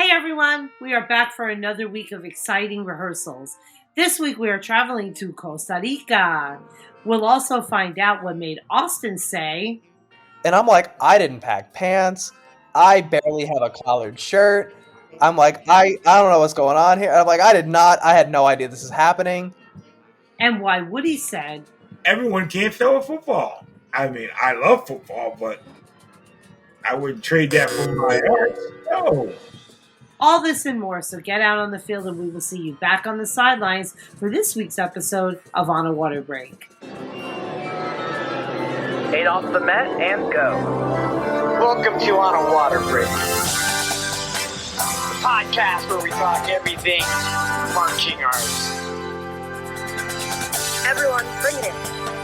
Hey everyone, we are back for another week of exciting rehearsals. This week we are traveling to Costa Rica. We'll also find out what made Austin say, And I'm like, I didn't pack pants. I barely have a collared shirt. I'm like, I don't know what's going on here. I'm like, I had no idea this is happening. and why Woody said, Everyone can't throw a football. I mean, I love football, but I wouldn't trade that for my arts. No. all this and more. So get out on the field and we will see you back on the sidelines for this week's episode of On a Water Break. 8 off the mat and go. Welcome to On a Water Break, the podcast where we talk everything marching arts. Everyone, bring it in.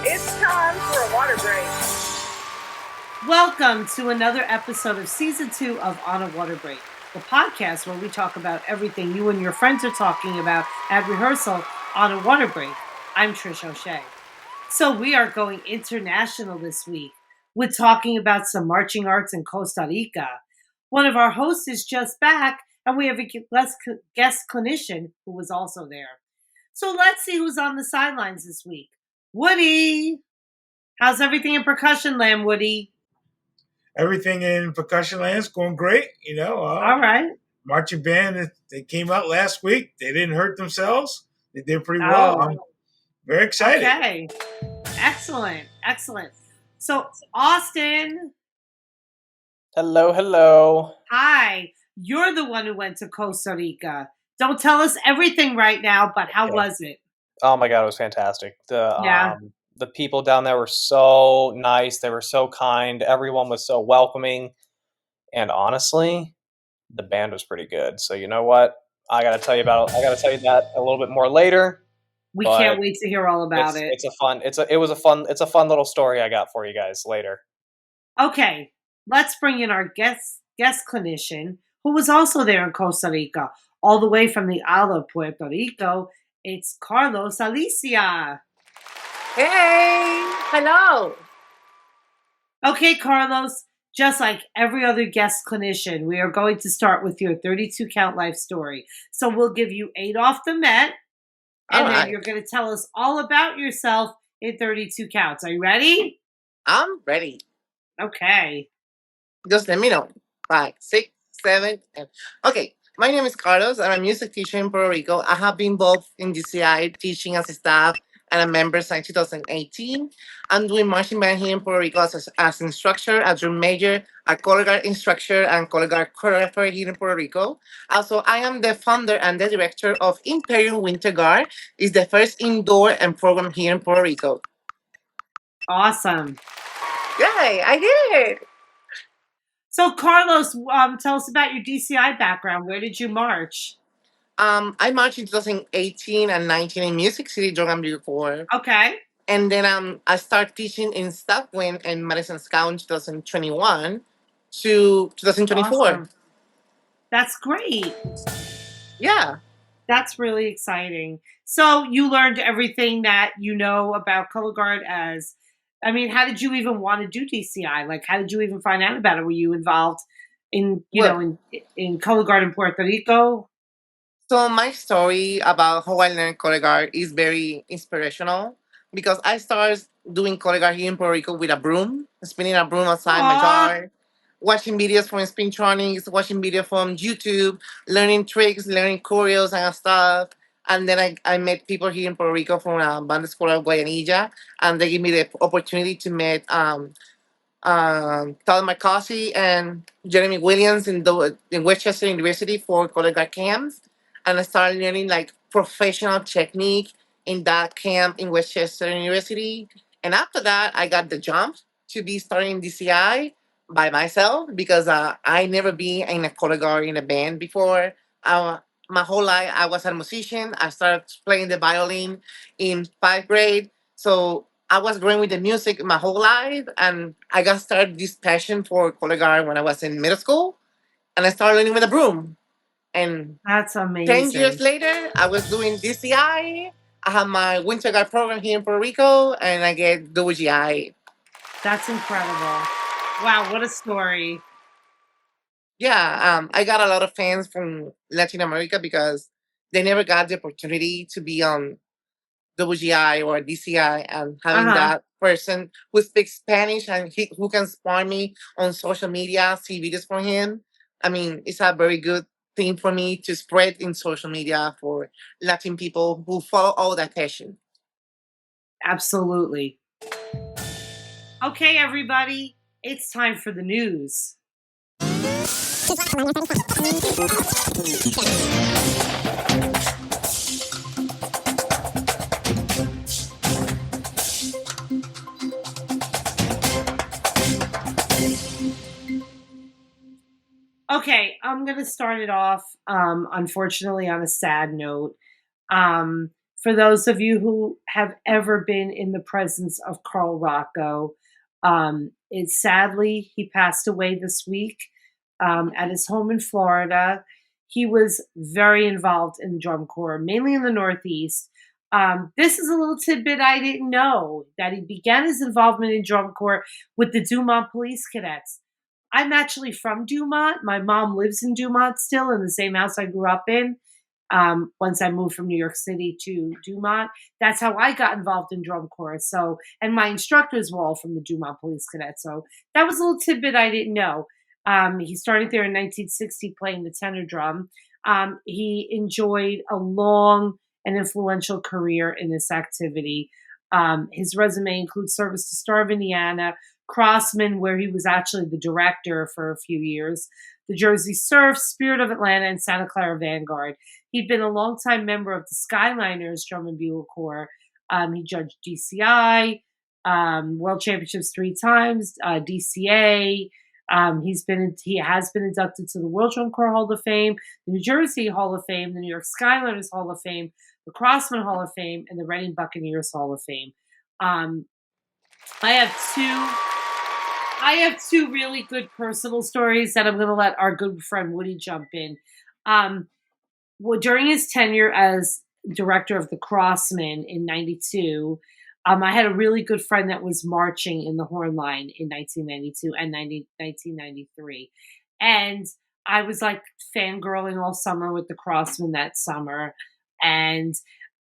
It's time for a water break. Welcome to another episode of Season 2 of On a Water Break, the podcast where we talk about everything you and your friends are talking about at rehearsal on a water break. I'm Trish O'Shea. So we are going international this week with talking about some marching arts in Costa Rica. One of our hosts is just back, and we have a guest clinician who was also there. So let's see who's on the sidelines this week. Woody! How's everything in percussion land, Woody? Everything in percussion land is going great. All right. Marching band, they came out last week. They didn't hurt themselves. They did pretty well. I'm very excited. Okay. Excellent. So, Austin. Hello. Hi. You're the one who went to Costa Rica. Don't tell us everything right now, but how was it? Oh my God, it was fantastic. The people down there were so nice. They were so kind. Everyone was so welcoming. And honestly, the band was pretty good. So you know what? I gotta tell you that a little bit more later. We can't wait to hear all about it. It's a fun little story I got for you guys later. Okay, let's bring in our guest clinician who was also there in Costa Rica, all the way from the Isle of Puerto Rico. It's Carlos Alicea. Hey, hello. Okay, Carlos, just like every other guest clinician, we are going to start with your 32 count life story. So we'll give you 8 off the Met, and then you're going to tell us all about yourself in 32 counts. Are you ready? I'm ready. Okay. Just let me know. 5, 6, 7, and okay. My name is Carlos. I'm a music teacher in Puerto Rico. I have been involved in DCI teaching as a staff and a member since 2018. I'm doing marching band here in Puerto Rico as instructor, a drum major, a color guard instructor, and color guard choreographer here in Puerto Rico. Also, I am the founder and the director of Imperium Winter Guard. It's the first indoor and program here in Puerto Rico. Awesome. Yay, I did it. So, Carlos, tell us about your DCI background. Where did you march? I marched in 2018 and 19 in Music City, Jordan before. Okay. And then I started teaching in Southwind and Madison Scout in 2021 to 2024. Awesome. That's great. Yeah. That's really exciting. So you learned everything that you know about color guard how did you even want to do DCI? Like, how did you even find out about it? Were you involved in color guard in Puerto Rico? So my story about how I learned color guard is very inspirational because I started doing color guard here in Puerto Rico with a broom, spinning a broom outside my yard, watching videos from Spintronics, watching videos from YouTube, learning tricks, learning choreos and stuff. And then I met people here in Puerto Rico from Banda Escolar Guayanilla, and they gave me the opportunity to meet Todd McCarthy and Jeremy Williams in Westchester University for color guard camps. And I started learning like professional technique in that camp in Westchester University. And after that, I got the jump to be starting DCI by myself because I never been in a color guard in a band before. My whole life, I was a musician. I started playing the violin in 5th grade. So I was growing with the music my whole life. And I got started this passion for color guard when I was in middle school. And I started learning with a broom. And that's amazing. 10 years later, I was doing DCI. I have my winter guard program here in Puerto Rico, and I get WGI. That's incredible. Wow, what a story. Yeah, I got a lot of fans from Latin America because they never got the opportunity to be on WGI or DCI, and having that person who speaks Spanish and who can spot me on social media, see videos from him. I mean, it's a very good thing for me to spread in social media for Latin people who follow all that passion. Absolutely. Okay, everybody, it's time for the news. Okay, I'm going to start it off, unfortunately, on a sad note. For those of you who have ever been in the presence of Carl Rocco, sadly, he passed away this week at his home in Florida. He was very involved in drum corps, mainly in the Northeast. This is a little tidbit I didn't know, that he began his involvement in drum corps with the Dumont Police Cadets. I'm actually from Dumont. My mom lives in Dumont still, in the same house I grew up in. Once I moved from New York City to Dumont, that's how I got involved in drum corps. So, and my instructors were all from the Dumont Police Cadets. So that was a little tidbit I didn't know. He started there in 1960 playing the tenor drum. He enjoyed a long and influential career in this activity. His resume includes service to Star of Indiana, Crossman, where he was actually the director for a few years, the Jersey Surf, Spirit of Atlanta, and Santa Clara Vanguard. He'd been a longtime member of the Skyliners Drum and Bugle Corps. He judged DCI, World Championships 3 times, DCA. He has been inducted to the World Drum Corps Hall of Fame, the New Jersey Hall of Fame, the New York Skyliners Hall of Fame, the Crossman Hall of Fame, and the Reading Buccaneers Hall of Fame. I have two really good personal stories that I'm going to let our good friend Woody jump in. During his tenure as director of the Crossman in 92, I had a really good friend that was marching in the horn line in 1992 and 1993. And I was like fangirling all summer with the Crossman that summer. And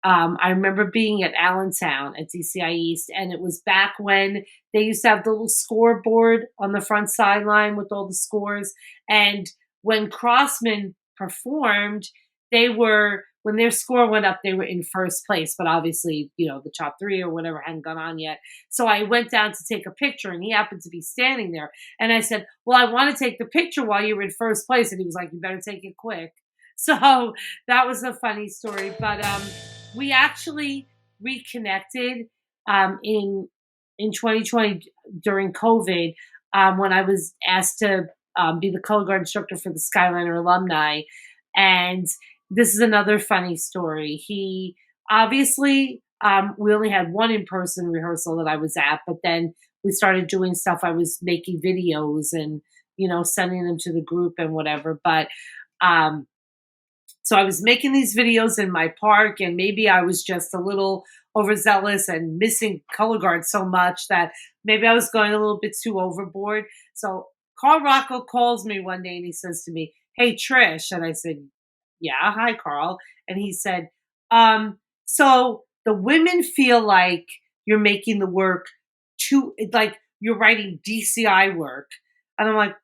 I remember being at Allentown at DCI East, and it was back when they used to have the little scoreboard on the front sideline with all the scores. And when Crossman performed, when their score went up, they were in first place, but obviously, the top 3 or whatever hadn't gone on yet. So I went down to take a picture, and he happened to be standing there. And I said, well, I want to take the picture while you were in first place. And he was like, you better take it quick. So that was a funny story. But we actually reconnected in 2020 during COVID when I was asked to be the color guard instructor for the Skyliner alumni. And this is another funny story. He obviously, we only had one in-person rehearsal that I was at, but then we started doing stuff. I was making videos and, sending them to the group and whatever. But so I was making these videos in my park, and maybe I was just a little overzealous and missing color guard so much that maybe I was going a little bit too overboard. So Carl Rocco calls me one day and he says to me, hey, Trish. And I said, yeah, hi, Carl. And he said, so the women feel like you're making the work like you're writing DCI work. And I'm like,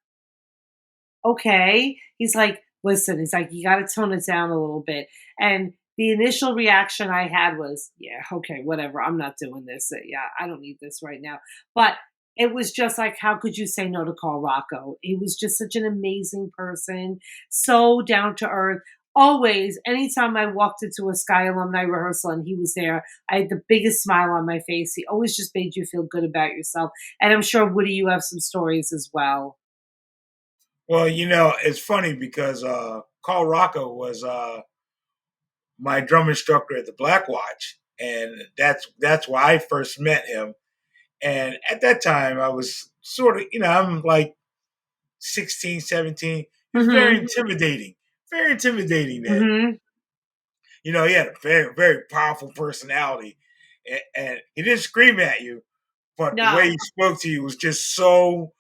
okay. He's like, listen, you got to tone it down a little bit. And the initial reaction I had was, yeah, okay, whatever. I'm not doing this. Yeah, I don't need this right now. But it was just like, how could you say no to Carl Rocco? He was just such an amazing person, so down to earth. Always, anytime I walked into a Sky alumni rehearsal and he was there, I had the biggest smile on my face. He always just made you feel good about yourself. And I'm sure, Woody, you have some stories as well. Well, it's funny because Carl Rocco was my drum instructor at the Black Watch, and that's where I first met him. And at that time, I was sort of, I'm like 16, 17. It was very intimidating then. Mm-hmm. He had a very, very powerful personality, and he didn't scream at you, but the way he spoke to you was just so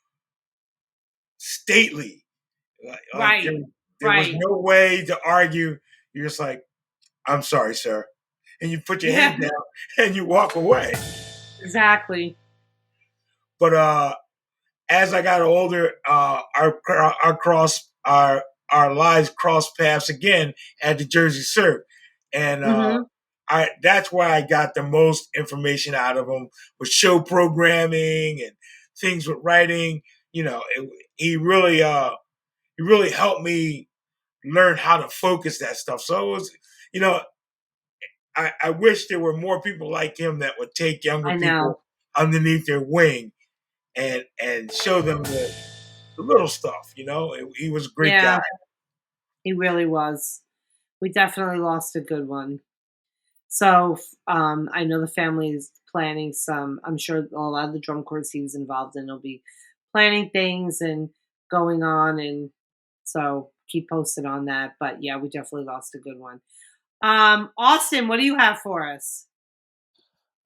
stately. Like there was no way to argue. You're just like, I'm sorry, sir. And you put your head down and you walk away. Exactly. But as I got older, our lives crossed paths again at the Jersey Surf, and that's where I got the most information out of him with show programming and things with writing. You know, he really helped me learn how to focus that stuff. So it was, you know, I wish there were more people like him that would take younger people underneath their wing and show them the little stuff. You know, he was a great guy. He really was. We definitely lost a good one. So I know the family is planning some. I'm sure a lot of the drum corps he was involved in will be planning things and going on, and so keep posted on that. But yeah, we definitely lost a good one. Austin, what do you have for us?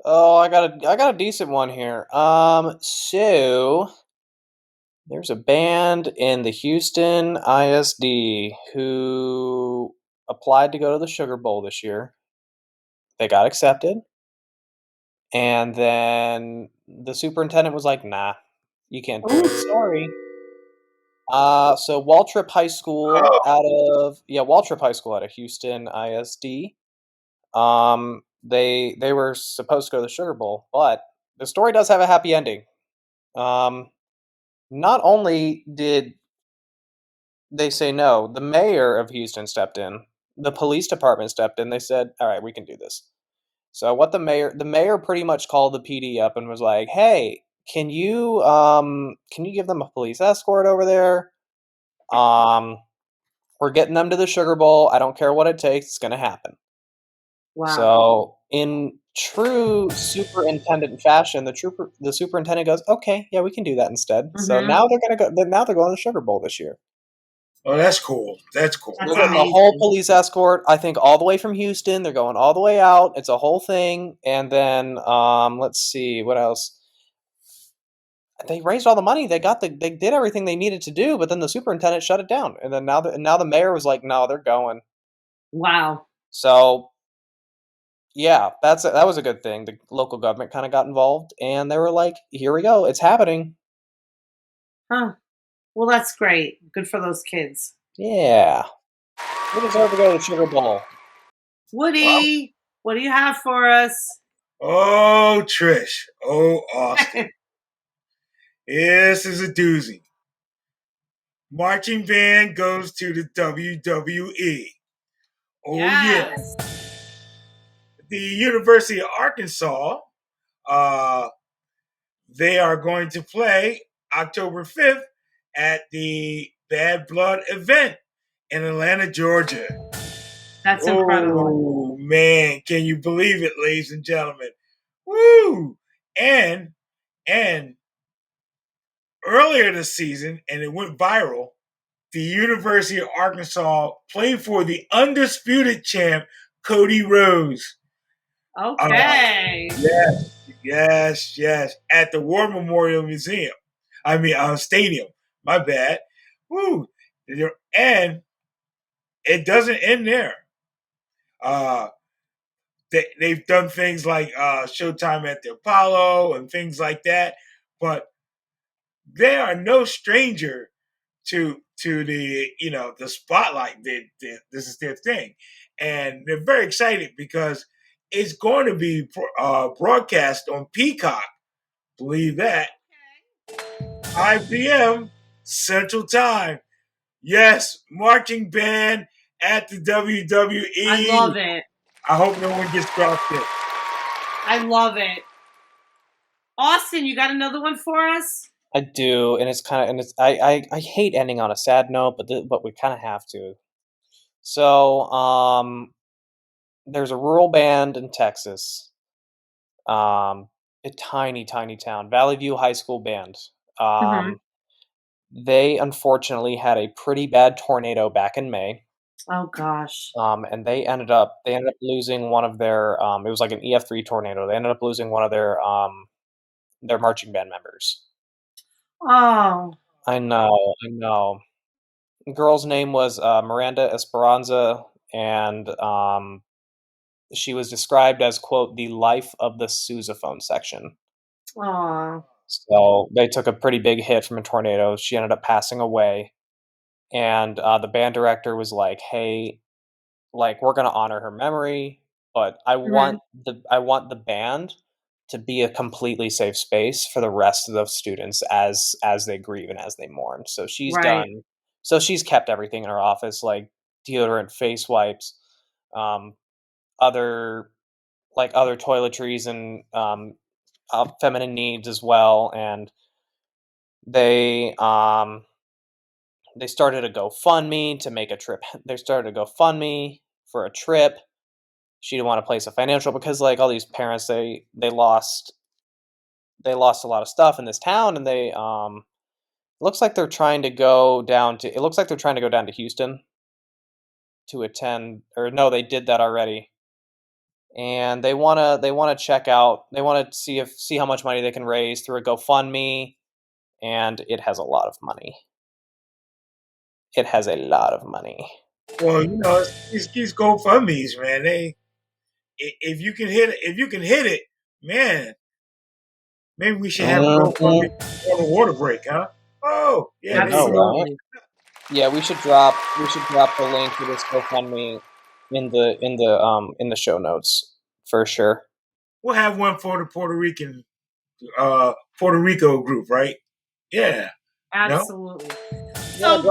Oh, I got a decent one here. So there's a band in the Houston ISD who applied to go to the Sugar Bowl this year. They got accepted. And then the superintendent was like, nah, you can't do it. Sorry. So Waltrip High School out of Houston ISD. They were supposed to go to the Sugar Bowl, but the story does have a happy ending. Not only did they say no, the mayor of Houston stepped in, the police department stepped in. They said, "All right, we can do this." So what the mayor pretty much called the PD up and was like, "Hey, can you give them a police escort over there? We're getting them to the Sugar Bowl. I don't care what it takes. It's going to happen." Wow. So in true superintendent fashion, the superintendent goes, "Okay, yeah, we can do that instead." So now they're going to go. Now they're going to the Sugar Bowl this year. Oh, that's cool. That's cool. We're getting the whole police escort, I think, all the way from Houston. They're going all the way out. It's a whole thing. And then let's see what else. They raised all the money. They did everything they needed to do, but then the superintendent shut it down. And then now the mayor was like, "No, they're going." Wow. So yeah, that was a good thing. The local government kind of got involved, and they were like, "Here we go. It's happening." Huh. Well, that's great. Good for those kids. Yeah. We deserve to go to the Sugar Bowl. Woody, what do you have for us? Oh, Trish. Oh, Austin. This is a doozy. Marching band goes to the WWE. Oh, yes. The University of Arkansas, they are going to play October 5th at the Bad Blood event in Atlanta, Georgia. That's incredible. Oh, man. Can you believe it, ladies and gentlemen? Woo! And earlier this season, and it went viral, the University of Arkansas played for the undisputed champ, Cody Rhodes. Okay. Yes. At the War Memorial Stadium. My bad. Woo. And it doesn't end there. They've done things like Showtime at the Apollo and things like that, but they are no stranger to the the spotlight. This is their thing, and they're very excited because it's going to be broadcast on Peacock. Believe that. 5 p.m. Central Time. Yes, marching band at the WWE. I love it. I hope no one gets drafted. I love it. Austin, you got another one for us? I do, and I hate ending on a sad note, but we kind of have to. So, there's a rural band in Texas, a tiny town, Valley View High School band. They unfortunately had a pretty bad tornado back in May. Oh gosh. And they ended up losing one of their it was like an EF3 tornado. They ended up losing one of their marching band members. Oh. I know. girl's name was Miranda Esperanza, and she was described as, quote, the life of the sousaphone section. Aww. So they took a pretty big hit from a tornado. She ended up passing away. And the band director was like, hey, like, we're going to honor her memory, but I want the band to be a completely safe space for the rest of the students as they grieve and as they mourn. So she's she's kept everything in her office, like deodorant, face wipes, other toiletries and feminine needs as well. And they started a GoFundMe to make a trip. They started a GoFundMe for a trip. She didn't want to place a financial because, like, all these parents, they lost a lot of stuff in this town, and they looks like they're trying to go down to Houston to attend, or no, they did that already. And they want to check out. They want to see how much money they can raise through a GoFundMe, and it has a lot of money. It has a lot of money. Well, these GoFundMes, man. If you can hit it, man. Maybe we should have a GoFundMe on a water break, huh? Oh, yeah, absolutely. Yeah, we should drop the link to this GoFundMe in the show notes for sure. We'll have one for the Puerto Rico group, right? Yeah, absolutely. No? So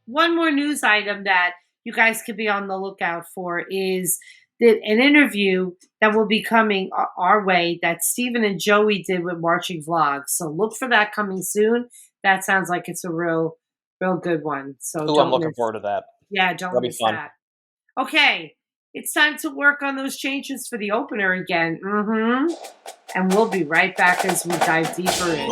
one more news item that you guys could be on the lookout for is that an interview that will be coming our way that Stephen and Joey did with Marching Vlogs. So look for that coming soon. That sounds like it's a real good one. So I'm looking forward to that. Yeah, don't miss that. Okay, it's time to work on those changes for the opener again. And we'll be right back as we dive deeper in.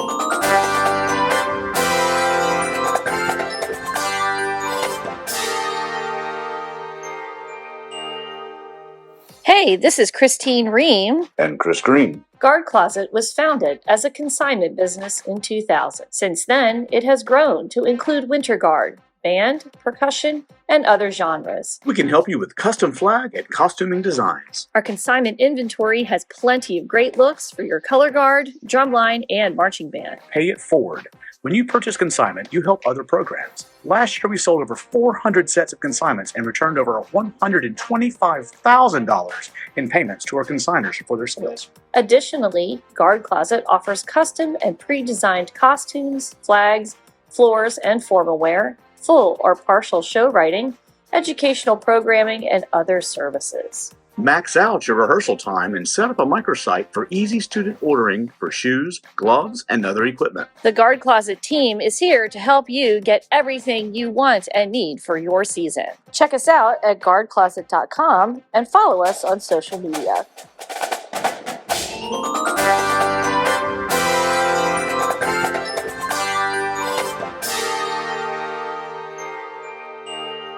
Hey, this is Christine Ream. And Chris Green. Guard Closet was founded as a consignment business in 2000. Since then, it has grown to include winter guard, band, percussion, and other genres. We can help you with custom flag and costuming designs. Our consignment inventory has plenty of great looks for your color guard, drumline, and marching band. Pay it forward. When you purchase consignment, you help other programs. Last year, we sold over 400 sets of consignments and returned over $125,000 in payments to our consigners for their sales. Additionally, Guard Closet offers custom and pre-designed costumes, flags, floors, and formal wear, full or partial show writing, educational programming, and other services. Max out your rehearsal time and set up a microsite for easy student ordering for shoes, gloves, and other equipment. The Guard Closet team is here to help you get everything you want and need for your season. Check us out at guardcloset.com and follow us on social media.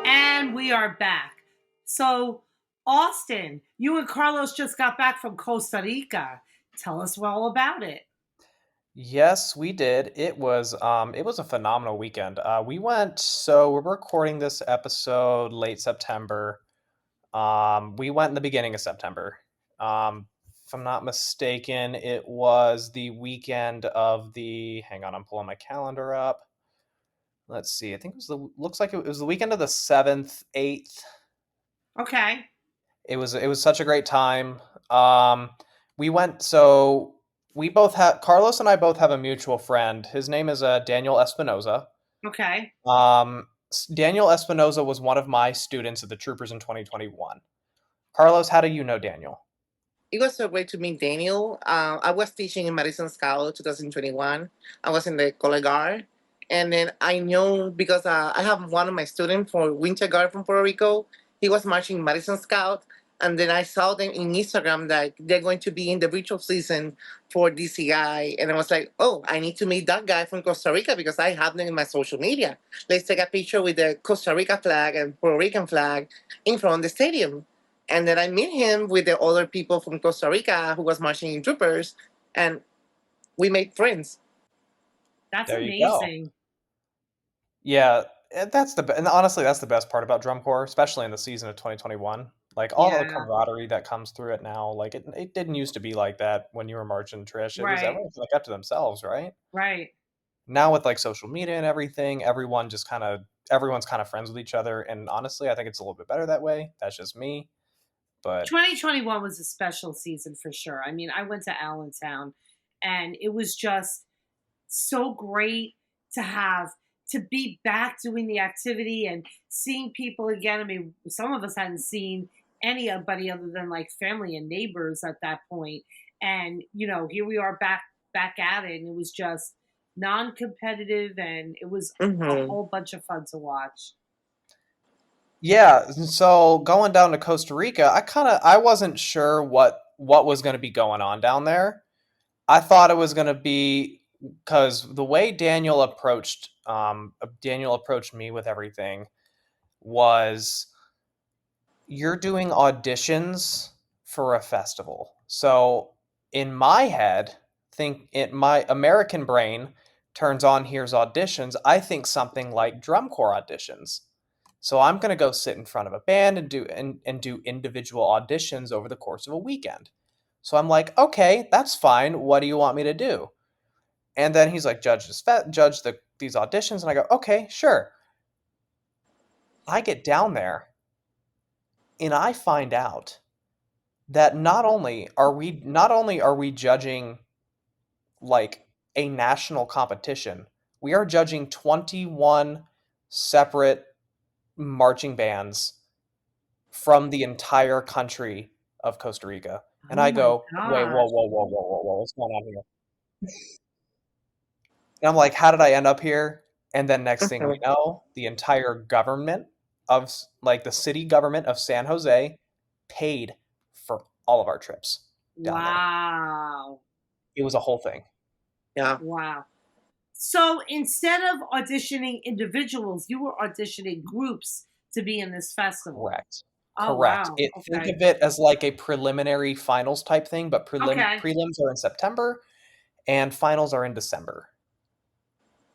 And we are back. So, Austin, you and Carlos just got back from Costa Rica. Tell us all about it. Yes, we did. It was a phenomenal weekend. We're recording this episode late September. We went in the beginning of September. If I'm not mistaken, it was the weekend of hang on, I'm pulling my calendar up. Let's see. I think it was the weekend of the 7th, 8th. Okay. It was such a great time. Carlos and I both have a mutual friend. His name is Daniel Espinoza. Okay. Daniel Espinoza was one of my students at the Troopers in 2021. Carlos, how do you know Daniel? It was so great to meet Daniel. I was teaching in Madison Scout 2021. I was in the color guard. And then I know because I have one of my students for winter guard from Puerto Rico. He was marching Madison Scout. And then I saw them in Instagram that they're going to be in the virtual season for DCI. And I was like, oh, I need to meet that guy from Costa Rica because I have them in my social media. Let's take a picture with the Costa Rica flag and Puerto Rican flag in front of the stadium. And then I meet him with the other people from Costa Rica who was marching in Troopers. And we made friends. That's amazing. Yeah, and honestly, that's the best part about drum corps, especially in the season of 2021. Like all the camaraderie that comes through it now, like it didn't used to be like that when you were marching, Trish. It was Right. everyone like up to themselves, right? Right. Now with like social media and everything, everyone's kind of friends with each other, and honestly, I think it's a little bit better that way. That's just me. But 2021 was a special season for sure. I mean, I went to Allentown, and it was just so great to be back doing the activity and seeing people again. I mean, some of us hadn't seen anybody other than like family and neighbors at that point. And, here we are back at it. And it was just non-competitive, and it was a whole bunch of fun to watch. Yeah, so going down to Costa Rica, I wasn't sure what was going to be going on down there. I thought it was going to be because the way Daniel approached me with everything was, you're doing auditions for a festival. So in my head, my American brain turns on, here's auditions. I think something like drum corps auditions. So I'm going to go sit in front of a band and do individual auditions over the course of a weekend. So I'm like, okay, that's fine. What do you want me to do? And then he's like, judge these auditions. And I go, okay, sure. I get down there and I find out that not only are we judging like a national competition, we are judging 21 separate marching bands from the entire country of Costa Rica. And I go, wait, whoa, what's going on here? And I'm like, how did I end up here? And then next thing we know, the entire government of the city government of San Jose paid for all of our trips down there. It was a whole thing. Yeah. Wow. So instead of auditioning individuals, you were auditioning groups to be in this festival. Correct. Oh, Correct. Wow. Think of it as like a preliminary finals type thing, but prelims are in September and finals are in December.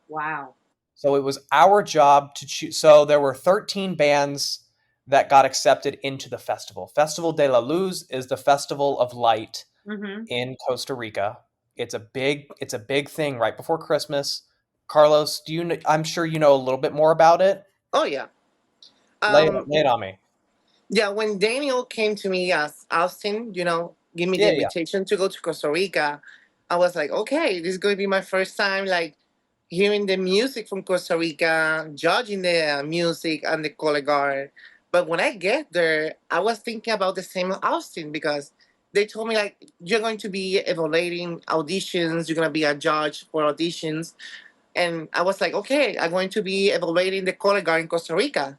Wow. So it was our job to choose. So there were 13 bands that got accepted into the festival. Festival de la Luz is the festival of light in Costa Rica. It's a big thing right before Christmas. Carlos, I'm sure you know a little bit more about it. Oh yeah. Lay it on me. Yeah, when Daniel came to me as Austin, give me the invitation to go to Costa Rica, I was like, okay, this is going to be my first time, like, hearing the music from Costa Rica, judging the music and the color guard. But when I get there, I was thinking about the same Austin, because they told me, like, you're going to be evaluating auditions, you're going to be a judge for auditions. And I was like, okay, I'm going to be evaluating the color guard in Costa Rica.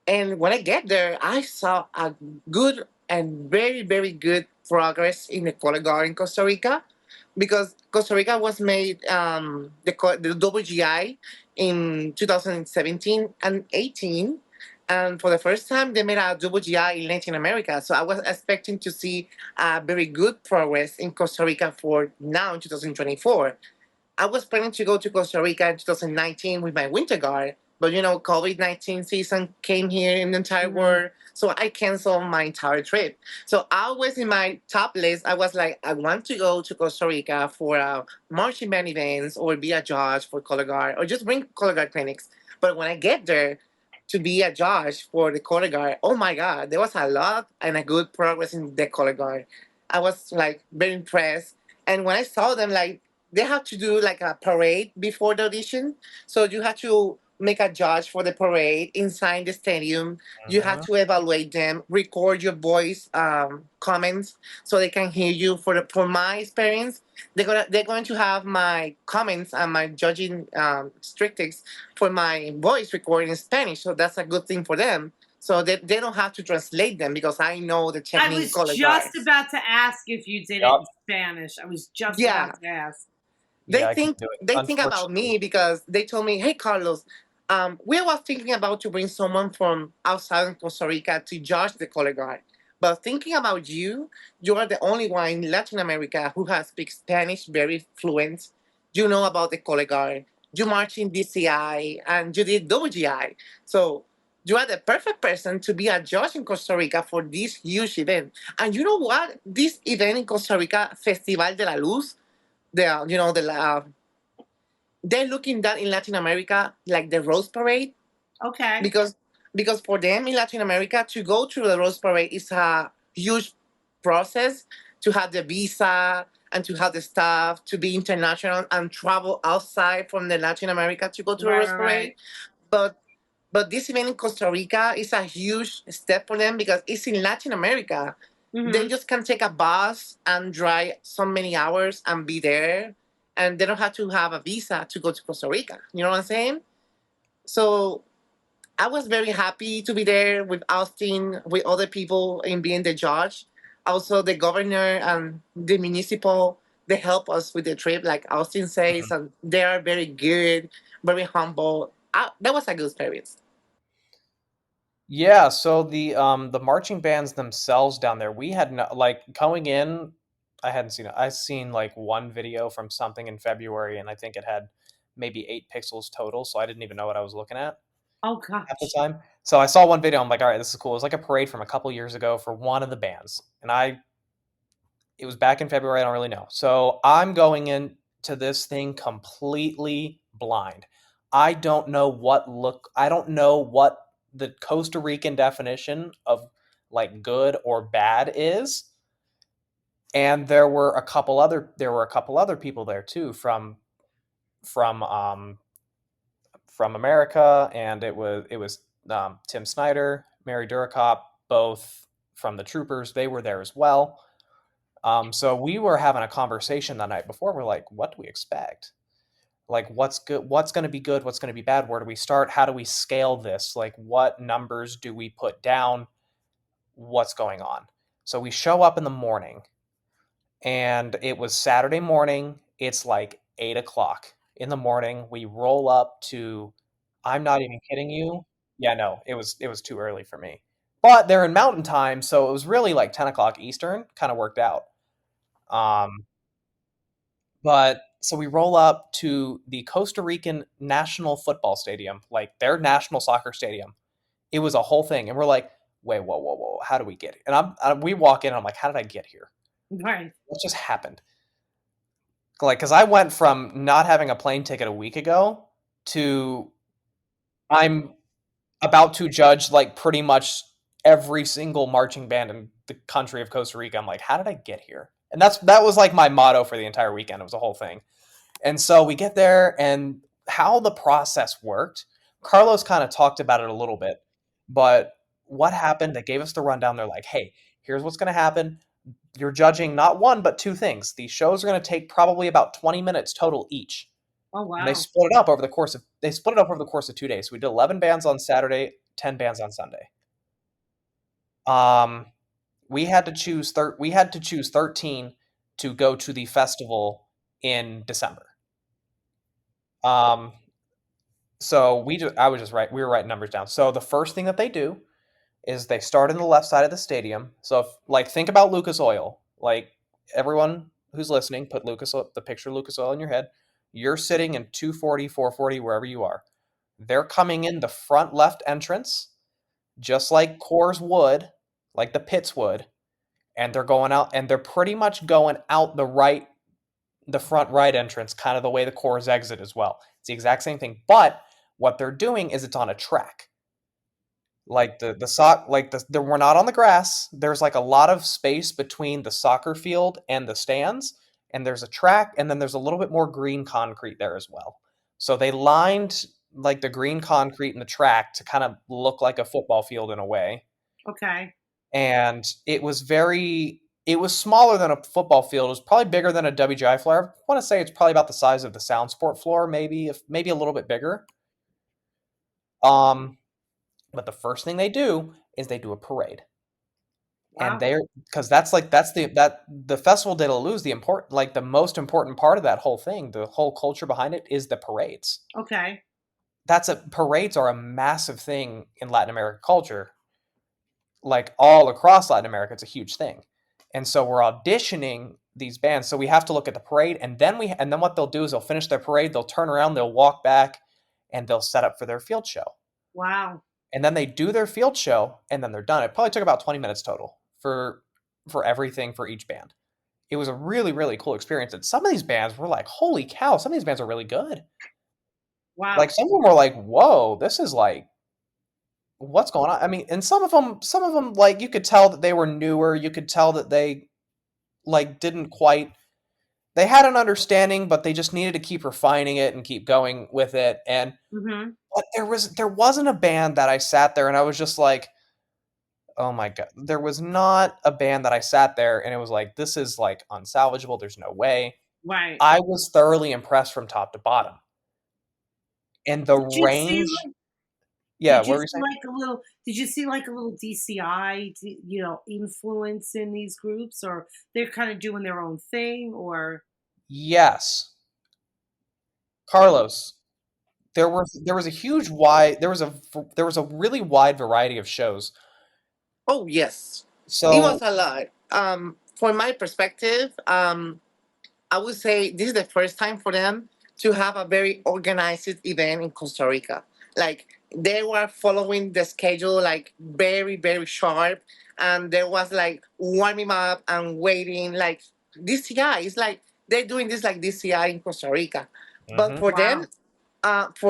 And when I get there, I saw a good and very, very good progress in the color guard in Costa Rica, because Costa Rica was made the WGI in 2017 and 18. And for the first time, they made a WGI in Latin America. So I was expecting to see very good progress in Costa Rica for now in 2024. I was planning to go to Costa Rica in 2019 with my winter guard, but COVID-19 season came here in the entire world, so I canceled my entire trip. So always in my top list, I was like, I want to go to Costa Rica for marching band events, or be a judge for color guard, or just bring color guard clinics. But when I get there to be a judge for the color guard, oh my God, there was a lot and a good progress in the color guard. I was like very impressed. And when I saw them, like, they have to do like a parade before the audition. So you have to make a judge for the parade inside the stadium. You have to evaluate them, record your voice comments so they can hear you. For my experience, they're going to have my comments and my judging statistics for my voice recording in Spanish. So that's a good thing for them. So they don't have to translate them, because I know the technique. I was just about to ask if you did it in Spanish. I was just about to ask. They think about me, because they told me, hey, Carlos, we were thinking about to bring someone from outside Costa Rica to judge the color guard. But thinking about you, you are the only one in Latin America who has speak Spanish very fluent. You know about the color guard. you march in DCI and you did WGI. So you are the perfect person to be a judge in Costa Rica for this huge event. And you know what? This event in Costa Rica, Festival de la Luz, they're looking that in Latin America like the Rose Parade. Okay. Because for them in Latin America to go through the Rose Parade is a huge process to have the visa and to have the staff to be international and travel outside from the Latin America to go to the Rose Parade. But this event in Costa Rica is a huge step for them because it's in Latin America. Mm-hmm. They just can take a bus and drive so many hours and be there, and they don't have to have a visa to go to Costa Rica. You know what I'm saying? So I was very happy to be there with Austin, with other people, and being the judge. Also, the governor and the municipal, they help us with the trip, like Austin says, and they are very good, very humble. That was a good experience. Yeah, so the marching bands themselves down there, we had going in, I hadn't seen it. I've seen like one video from something in February, and I think it had maybe 8 pixels total, so I didn't even know what I was looking at. Oh gosh. At the time. So I saw one video, I'm like, all right, this is cool. It was like a parade from a couple years ago for one of the bands. And it was back in February, I don't really know. So I'm going into this thing completely blind. I don't know what the Costa Rican definition of like good or bad is. And there were a couple other people there too from America, and it was Tim Snyder, Mary Duracop, both from the Troopers. They were there as well. So we were having a conversation that night before. We're like, what do we expect? Like, what's good? What's going to be good? What's going to be bad? Where do we start? How do we scale this? Like, what numbers do we put down? What's going on? So we show up in the morning, and it was Saturday morning. It's like 8:00 in the morning. We roll up to, I'm not even kidding you. Yeah, no, it was too early for me. But they're in mountain time, so it was really like 10:00 Eastern, kind of worked out. But so we roll up to the Costa Rican National Football Stadium, like their national soccer stadium. It was a whole thing, and we're like, wait, whoa, how do we get here? And we walk in, and I'm like, how did I get here? Right. What just happened? Like, because I went from not having a plane ticket a week ago to I'm about to judge like pretty much every single marching band in the country of Costa Rica. I'm like, how did I get here? And that was like my motto for the entire weekend. It was a whole thing. And so we get there, and how the process worked, Carlos kind of talked about it a little bit, but what happened, they gave us the rundown. They're like, hey, here's what's going to happen. You're judging not one, but 2 things. These shows are going to take probably about 20 minutes total each. Oh wow. And they split it up over the course of 2 days. So we did 11 bands on Saturday, 10 bands on Sunday. We had to choose 13 to go to the festival in December. So we were writing numbers down. So the first thing that they do is they start in the left side of the stadium. So think about Lucas Oil. Like, everyone who's listening, put the picture of Lucas Oil in your head. You're sitting in 240, 440, wherever you are. They're coming in the front left entrance, just like Coors would, like the pits would, and they're going out, and they're pretty much going out the front right entrance, kind of the way the Coors exit as well. It's the exact same thing, but what they're doing is it's on a track. Like we're not on the grass. There's like a lot of space between the soccer field and the stands, and there's a track, and then there's a little bit more green concrete there as well. So they lined like the green concrete and the track to kind of look like a football field in a way. Okay. And it was smaller than a football field. It was probably bigger than a WGI floor. I want to say it's probably about the size of the Sound Sport floor, maybe a little bit bigger. But the first thing they do is they do a parade. Wow. And because the Festival de la Luz, the most important part of that whole thing, the whole culture behind it, is the parades. Okay. Parades are a massive thing in Latin American culture. Like, all across Latin America, it's a huge thing. And so we're auditioning these bands. So we have to look at the parade, and then what they'll do is they'll finish their parade, they'll turn around, they'll walk back, and they'll set up for their field show. Wow. And then they do their field show, and then they're done. It probably took about 20 minutes total for everything for each band. It was a really, really cool experience. And some of these bands were like, holy cow, some of these bands are really good. Wow. Like some of them were like, whoa, this is like, what's going on? I mean, and some of them, like you could tell that they were newer. You could tell that they like didn't quite, they had an understanding, but they just needed to keep refining it and keep going with it. And but there wasn't a band that I sat there and I was just like, oh my God. There was not a band that I sat there and it was like, this is like unsalvageable. There's no way. Right. I was thoroughly impressed from top to bottom. And the range. Yeah, what were you saying? Did you see like a little DCI, influence in these groups, or they're kind of doing their own thing, or? Yes. Carlos, there was a really wide variety of shows. Oh yes. So it was a lot. From my perspective, I would say this is the first time for them to have a very organized event in Costa Rica. Like they were following the schedule like very, very sharp, and there was like warming up and waiting. Like DCI, it's like they're doing this like DCI in Costa Rica, but for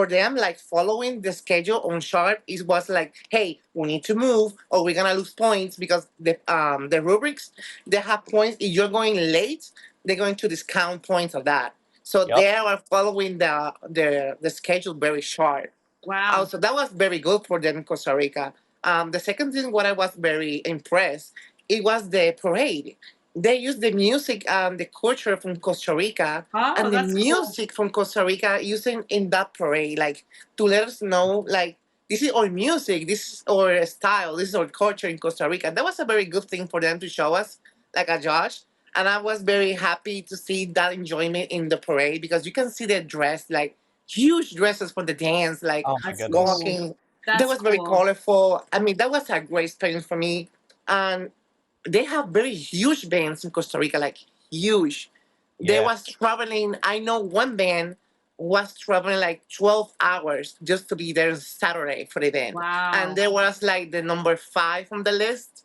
them, like following the schedule on sharp, it was like, hey, we need to move or we're gonna lose points because the rubrics, they have points. If you're going late, they're going to discount points of that. So they are following the schedule very sharp. Wow. So that was very good for them in Costa Rica. The second thing, what I was very impressed, it was the parade. They used the music and the culture from Costa Rica and the music from Costa Rica using in that parade, like to let us know, like, this is our music, this is our style, this is our culture in Costa Rica. That was a very good thing for them to show us, like a judge. And I was very happy to see that enjoyment in the parade because you can see the dress, like huge dresses for the dance, like walking. That was very colorful. I mean, that was a great experience for me. And they have very huge bands in Costa Rica, like huge. They was traveling. I know one band was traveling like 12 hours just to be there Saturday for the event. Wow. And there was like the number 5 on the list.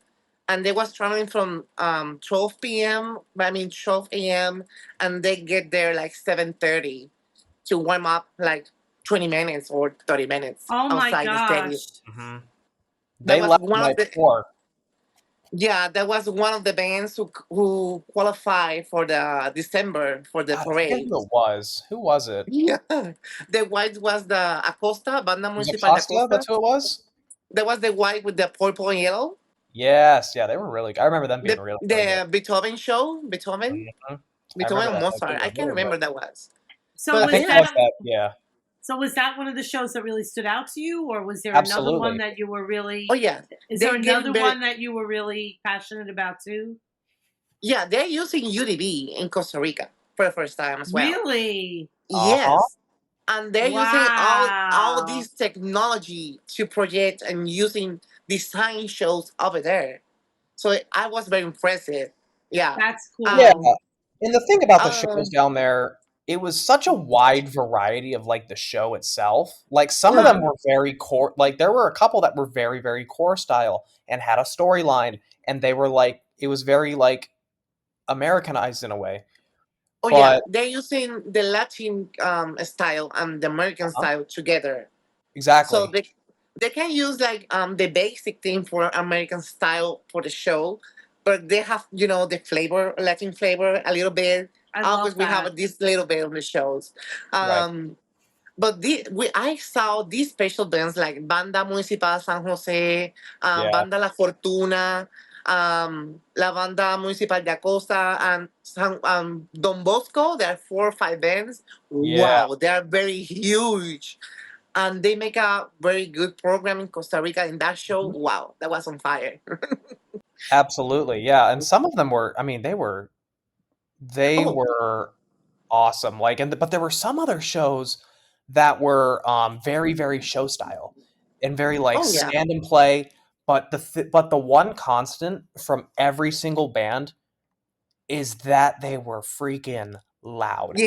And they was traveling from 12 a.m. And they get there like 7:30 to warm up like 20 minutes or 30 minutes outside the stadium. Mm-hmm. They left night before. Yeah, that was one of the bands who qualified for the December for the parade. I who it was. Who was it? Yeah, the white was the Acosta, Banda Municipal de Acosta? Acosta. That's who it was? That was the white with the purple and yellow. Yes, yeah, they were really good. I remember them being really good. The Beethoven show? Beethoven or Mozart? I can't remember that was. So but was that, yeah. So was that one of the shows that really stood out to you, or was there Absolutely. another one that you were really? Oh yeah. Is there another one that you were really passionate about too? Yeah, they're using UDB in Costa Rica for the first time as well. Really? Yes. And they're using all this technology to project and using design shows over there. So I was very impressed. Yeah. That's cool. Yeah. And the thing about the shows down there, it was such a wide variety of like the show itself. Like some of them were very core. Like there were a couple that were very, very core style and had a storyline, and they were like, it was very like Americanized in a way. Oh yeah, they're using the Latin style and the American style together. Exactly. So they can use like the basic thing for American style for the show, but they have the flavor, Latin flavor a little bit. Always we have this little bit on the shows. But I saw these special bands like Banda Municipal San Jose, Banda La Fortuna, La Banda Municipal de Acosta, and Don Bosco. There are 4 or 5 bands. Yeah. Wow, they are very huge. And they make a very good program in Costa Rica in that show. Wow, that was on fire. Absolutely, yeah. And some of them were, I mean, they were awesome. Like, but there were some other shows that were very, very show style and very like stand and play. But the one constant from every single band is that they were freaking loud.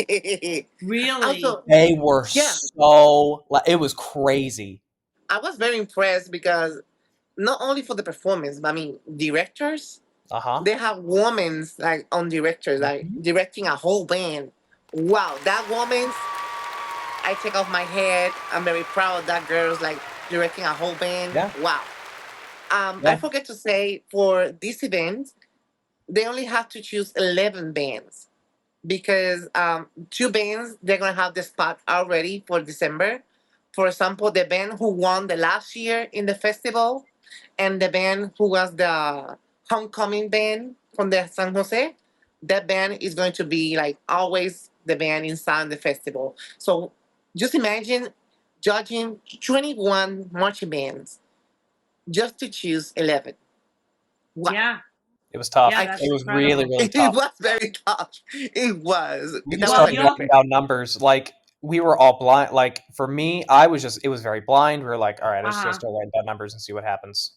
Really? Also, They were yeah. so it was crazy. I was very impressed because not only for the performance, but I mean directors. They have women like on directors, like directing a whole band. Wow, that woman! I take off my head. I'm very proud of that girl's like directing a whole band. Yeah. Wow. I forget to say for this event, they only have to choose 11 bands because 2 bands they're gonna have the spot already for December. For example, the band who won the last year in the festival, and the band who was the homecoming band from the San Jose. That band is going to be like always the band inside the festival. So just imagine judging 21 marching bands just to choose 11. Wow. Yeah. It was tough. Yeah, it was really, really tough. It was very tough. It was. We just started writing down numbers. Like, we were all blind. Like, for me, it was very blind. We were like, all right, let's just start writing down numbers and see what happens.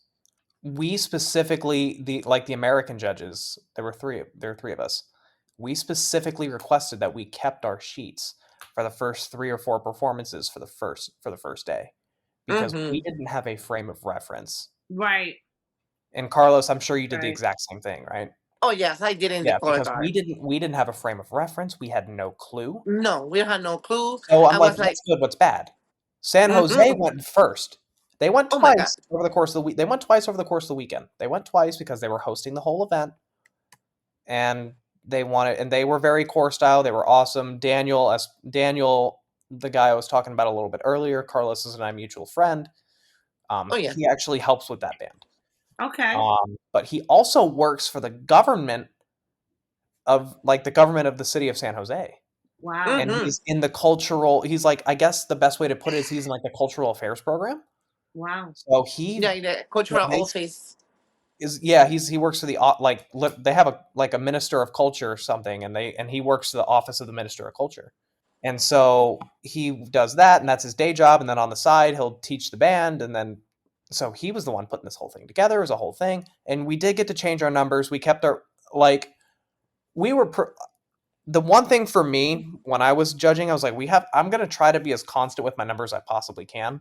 We specifically, the American judges, there were three of us. We specifically requested that we kept our sheets for the first 3 or 4 performances for the first day, because we didn't have a frame of reference. Right. And Carlos, I'm sure you did the exact same thing, right? Oh yes, I did in the color because guard. we didn't have a frame of reference. We had no clue. No, we had no clue. So I'm like, what's good, what's bad? San Jose went first. They went twice over the course of the week. They went twice over the course of the weekend. They went twice because they were hosting the whole event, and they were very core style. They were awesome. Daniel, the guy I was talking about a little bit earlier, Carlos is a mutual friend. He actually helps with that band. Okay. But he also works for the government of the city of San Jose. Wow. And he's in the cultural. He's like, I guess the best way to put it is he's in like the cultural affairs program. Wow. So he the cultural office he works for the they have a minister of culture or something, and he works for the office of the minister of culture. And so he does that, and that's his day job. And then on the side, he'll teach the band, and then. So he was the one putting this whole thing together as a whole thing. And we did get to change our numbers. We kept our, the one thing for me when I was judging, I was like, I'm going to try to be as constant with my numbers as I possibly can.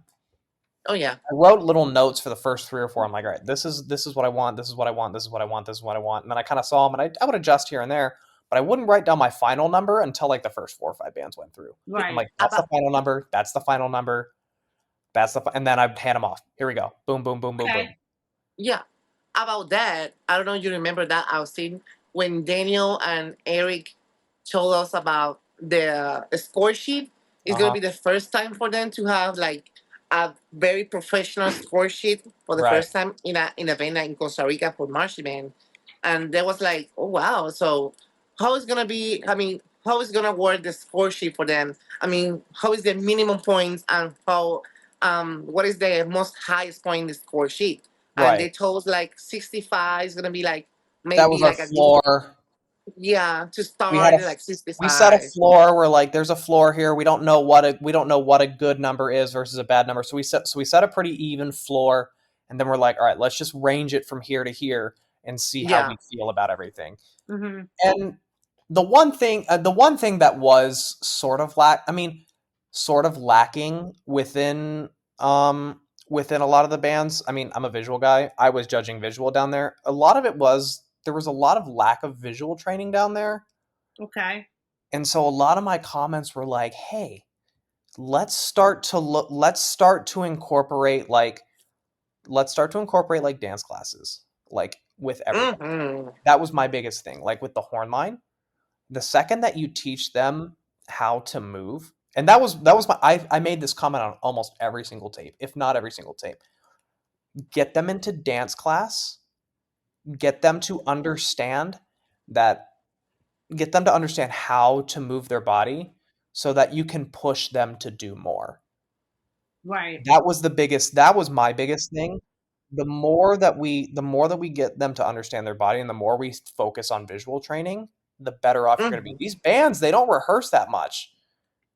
Oh yeah. I wrote little notes for the first 3 or 4. I'm like, all right, this is what I want. This is what I want. This is what I want. This is what I want. And then I kind of saw them, and I would adjust here and there, but I wouldn't write down my final number until like the first 4 or 5 bands went through. Right. I'm like, that's the final number. That's the final number. And then I'd hand them off. Here we go. Boom, boom, boom, boom, boom. Yeah. About that, I don't know if you remember that outing when Daniel and Eric told us about the score sheet. It's going to be the first time for them to have like a very professional score sheet for the first time in an event in Costa Rica for marching band. And they was like, oh, wow. So how is going to be, how is going to work the score sheet for them? How is the minimum points, and how... what is the most highest point in the score sheet? And they told us like 65 is gonna be like maybe that was like our floor. To start like 65. We set a floor. We're like, there's a floor here. We don't know what a good number is versus a bad number. So we set a pretty even floor, and then we're like, all right, let's just range it from here to here and see how we feel about everything. Mm-hmm. And the one thing that was sort of lacking within a lot of the bands. I'm a visual guy. I was judging visual down there. A lot of it was there was a lot of lack of visual training down there. Okay. And so a lot of my comments were like, "Hey, let's start to incorporate dance classes like with everything." Mm-hmm. That was my biggest thing. Like with the horn line, the second that you teach them how to move. And that was I made this comment on almost every single tape, if not every single tape. Get them into dance class. Get them to understand how to move their body so that you can push them to do more. Right. That was my biggest thing. The more that we get them to understand their body, and the more we focus on visual training, the better off you're going to be. These bands, they don't rehearse that much.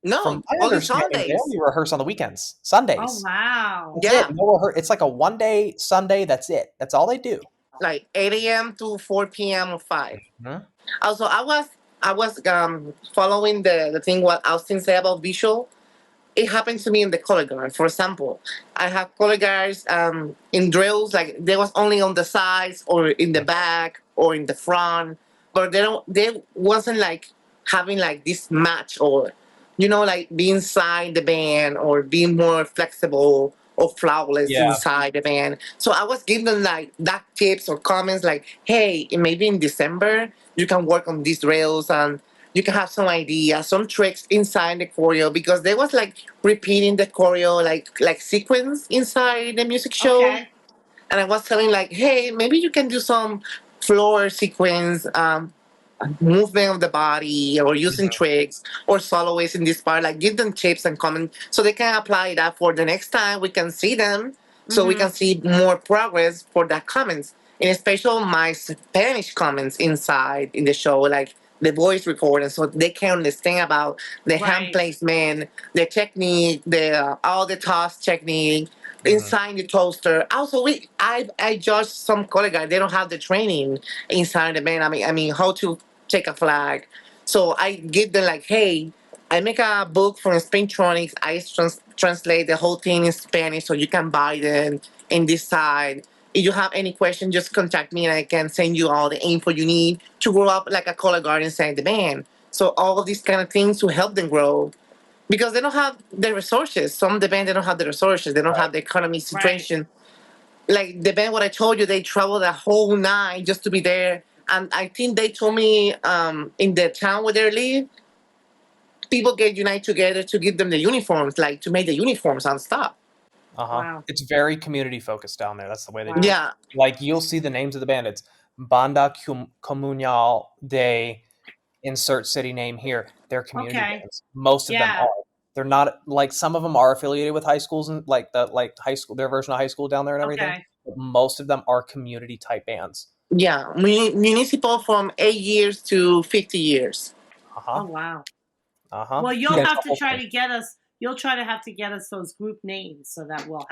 No, from my only understanding, Sundays. they only rehearse on the weekends, Sundays. Oh wow! That's it. It's like a 1-day Sunday. That's it. That's all they do. Like 8 a.m. to 4 p.m. or 5. Mm-hmm. Also, I was following the thing what Austin said about visual. It happened to me in the color guard. For example, I have color guards in drills, like they was only on the sides or in the back or in the front, but they wasn't like having like this match or like being inside the band or being more flexible or flawless Yeah. inside the band. So I was giving them like that tips or comments like, hey, maybe in December you can work on these drills and you can have some ideas, some tricks inside the choreo because they was like repeating the choreo like sequence inside the music show. Okay. And I was telling like, hey, maybe you can do some floor sequence, movement of the body, or using tricks or soloists in this part. Like give them tips and comments so they can apply that for the next time we can see them, so we can see more progress for that comments. And especially my Spanish comments inside in the show, like the voice recording, so they can understand about the hand placement, the technique, the all the toss technique inside the toaster. Also, I judge some colleagues they don't have the training inside the band. I mean how to take a flag. So I give them like, hey, I make a book from Spintronics. I translate the whole thing in Spanish so you can buy them in this side. If you have any question, just contact me and I can send you all the info you need to grow up like a color guard inside the band. So all of these kind of things to help them grow because they don't have the resources. Some of the band they don't have the resources. They don't have the economy situation. Like the band, what I told you, they traveled the whole night just to be there. And I think they told me in the town where they live, people get united together to give them the uniforms, like to make the uniforms and stuff. Wow. It's very community focused down there. That's the way they do Yeah. it. Like you'll see the names of the band. It's Banda Comunal de insert city name here. They're community bands. Most of them are. They're not like some of them are affiliated with high schools and like high school, their version of high school down there and everything. Okay. But most of them are community type bands. Yeah, municipal from 8 years to 50 years. Oh wow. Uh-huh. Well, you'll have to try to get us. You'll try to have to get us those group names so that we'll.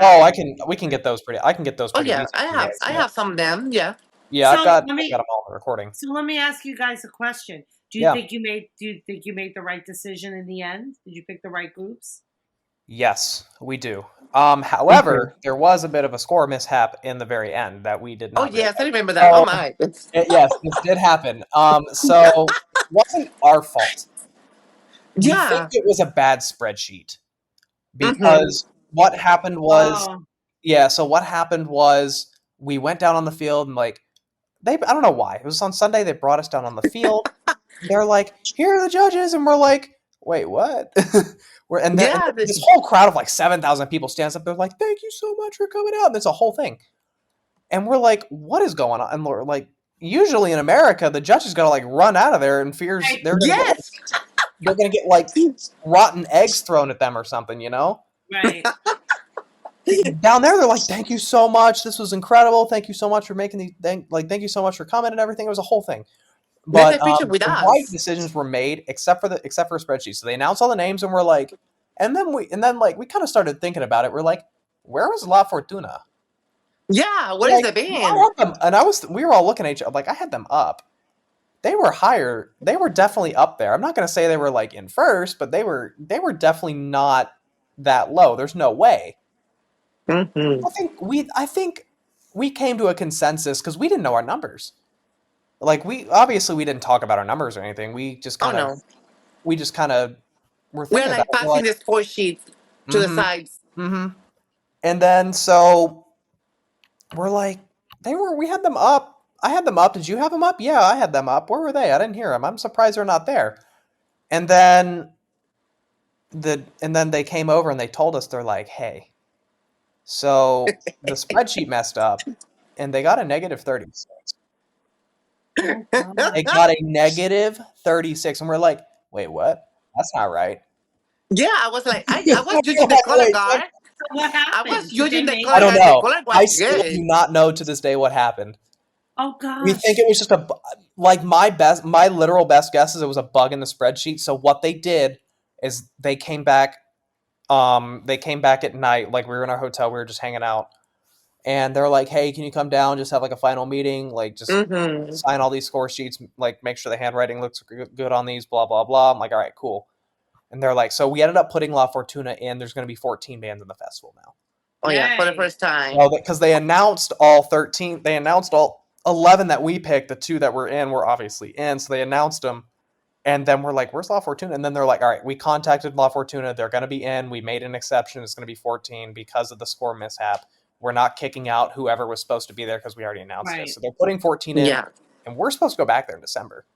We can get those pretty. I can get those. Pretty easy. I have some of them. Yeah. Yeah, so I've got them all in the recording. So let me ask you guys a question. Do you think you made the right decision in the end? Did you pick the right groups? Yes, we do. However, there was a bit of a score mishap in the very end that we did not. Oh yes, I remember that. Oh my! Yes, this did happen. So it wasn't our fault. Yeah, we think it was a bad spreadsheet because what happened was, So what happened was we went down on the field and like I don't know why it was on Sunday. They brought us down on the field. They're like, "Here are the judges," and we're like, "Wait, what?" And this whole crowd of like 7,000 people stands up. They're like, "Thank you so much for coming out." And it's a whole thing. And we're like, "What is going on?" And we're like, usually in America, the judge is gonna like run out of there and fears they're gonna get like rotten eggs thrown at them or something, you know? Right. Down there, they're like, "Thank you so much. This was incredible. Thank you so much for making these. Thank you so much for coming and everything." It was a whole thing. But the right decisions were made except for a spreadsheet. So they announced all the names and we're like, and then we kind of started thinking about it. We're like, where was La Fortuna? Yeah, what is the band? And we were all looking at each other like I had them up. They were higher. They were definitely up there. I'm not going to say they were like in first, but they were definitely not that low. There's no way. Mm-hmm. I think we came to a consensus because we didn't know our numbers. Like we didn't talk about our numbers or anything. We just kind of were thinking we're like passing this score sheet to the sides. Mm-hmm. And then so we're like, we had them up. I had them up. Did you have them up? Yeah, I had them up. Where were they? I didn't hear them. I'm surprised they're not there. And then they came over and they told us, they're like, "Hey, so the spreadsheet messed up and they got a negative 36. They got a negative 36. And we're like, wait, what? That's not right. Yeah, I was like, I was using the color guard. What happened? I was using the color guard. I don't know. I still do not know to this day what happened. Oh gosh. We think it was just my literal best guess is it was a bug in the spreadsheet. So what they did is they came back at night, like we were in our hotel, we were just hanging out. and they're like, hey, can you come down, just have like a final meeting, like just sign all these score sheets, like make sure the handwriting looks good on these, blah, blah, blah. I'm like, all right, cool. And they're like, so we ended up putting La Fortuna in. There's going to be 14 bands in the festival now. Oh, yeah, for the first time. Well, because they announced all 13. They announced all 11 that we picked. The 2 that were in were obviously in. So they announced them. And then we're like, where's La Fortuna? And then they're like, all right, we contacted La Fortuna. They're going to be in. We made an exception. It's going to be 14 because of the score mishap. We're not kicking out whoever was supposed to be there because we already announced it. So they're putting 14 in. Yeah. And we're supposed to go back there in December.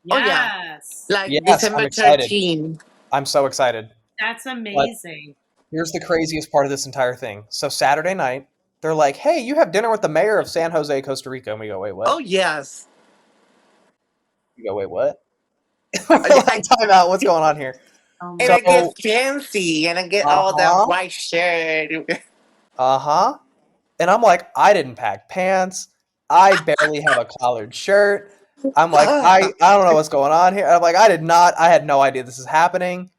Yes. Oh, yeah. Like December 13. I'm so excited. That's amazing. But here's the craziest part of this entire thing. So Saturday night, they're like, hey, you have dinner with the mayor of San Jose, Costa Rica. And we go, wait, what? Oh, yes. We go, wait, what? Like, time out. What's going on here? And I get fancy, and I get all that white shirt. And I'm like, I didn't pack pants. I barely have a collared shirt. I'm like, I don't know what's going on here. I'm like, I had no idea this is happening.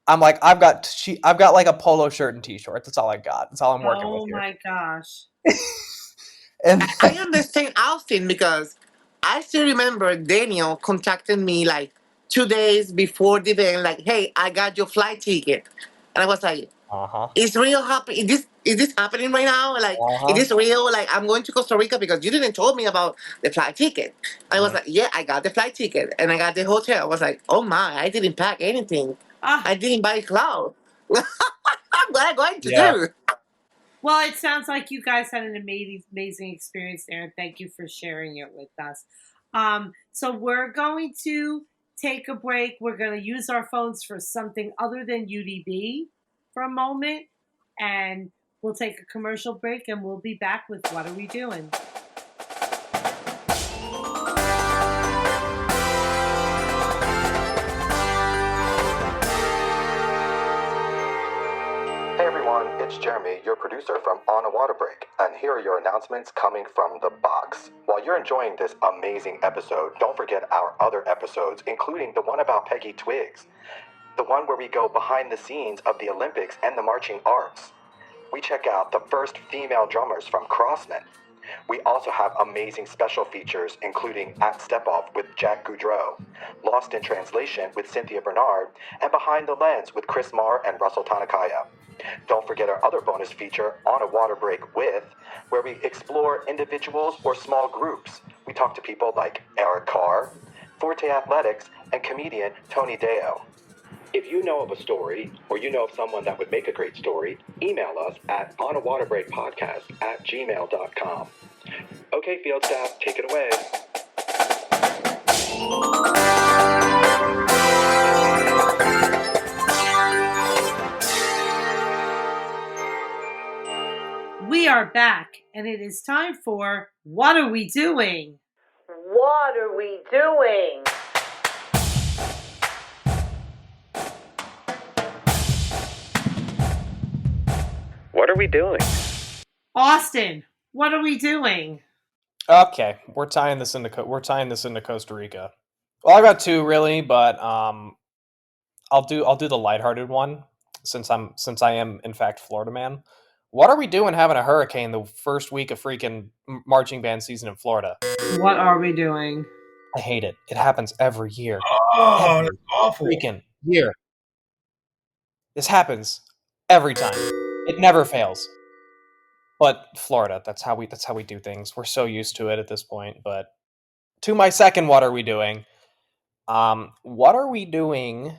I'm like, I've got like a polo shirt and t-shirt. That's all I got. That's all I'm working with here. Oh my gosh. And I understand Austin because I still remember Daniel contacted me like 2 days before the event, like, hey, I got your flight ticket. And I was like, is real happening? Is this happening right now? Like, is this real? Like, I'm going to Costa Rica because you didn't tell me about the flight ticket. I was like, yeah, I got the flight ticket. And I got the hotel. I was like, oh my, I didn't pack anything. I didn't buy cloud. What am I going to do? Well, it sounds like you guys had an amazing experience there, and thank you for sharing it with us. So we're going to take a break. We're going to use our phones for something other than UDB for a moment, and we'll take a commercial break, and we'll be back with What Are We Doing? It's Jeremy, your producer from On a Water Break, and here are your announcements coming from the box. While you're enjoying this amazing episode, don't forget our other episodes, including the one about Peggy Twiggs, the one where we go behind the scenes of the Olympics and the marching arts. We check out the first female drummers from Crossmen. We also have amazing special features, including At Step Off with Jack Goudreau, Lost in Translation with Cynthia Bernard, and Behind the Lens with Chris Marr and Russell Tanakaya. Don't forget our other bonus feature, On a Water Break With, where we explore individuals or small groups. We talk to people like Eric Carr, Forte Athletics, and comedian Tony Deo. If you know of a story, or you know of someone that would make a great story, email us at onawaterbreakpodcast@gmail.com. Okay, field staff, take it away. We are back, and it is time for What Are We Doing? What are we doing? What are we doing? Austin, what are we doing? Okay, we're tying this into Costa Rica. Well, I got 2 really, but I'll do the lighthearted one since I am in fact Florida man. What are we doing having a hurricane the first week of freaking marching band season in Florida? What are we doing? I hate it. It happens every year. Oh, that's awful. Freaking year. This happens every time. It never fails. But Florida, that's how we do things. We're so used to it at this point. But to my second, what are we doing? What are we doing?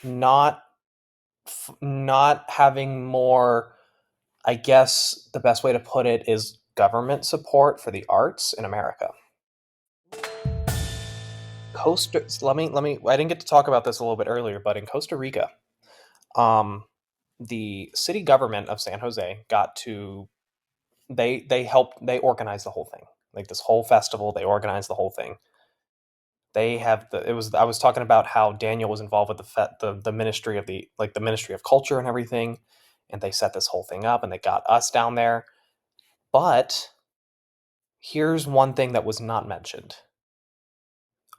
Not having more. I guess the best way to put it is government support for the arts in America. Let me. I didn't get to talk about this a little bit earlier, but in Costa Rica, the city government of San Jose they organized the whole thing. Like this whole festival, they organized the whole thing. I was talking about how Daniel was involved with the ministry of the Ministry of Culture and everything, and they set this whole thing up and they got us down there. But here's one thing that was not mentioned.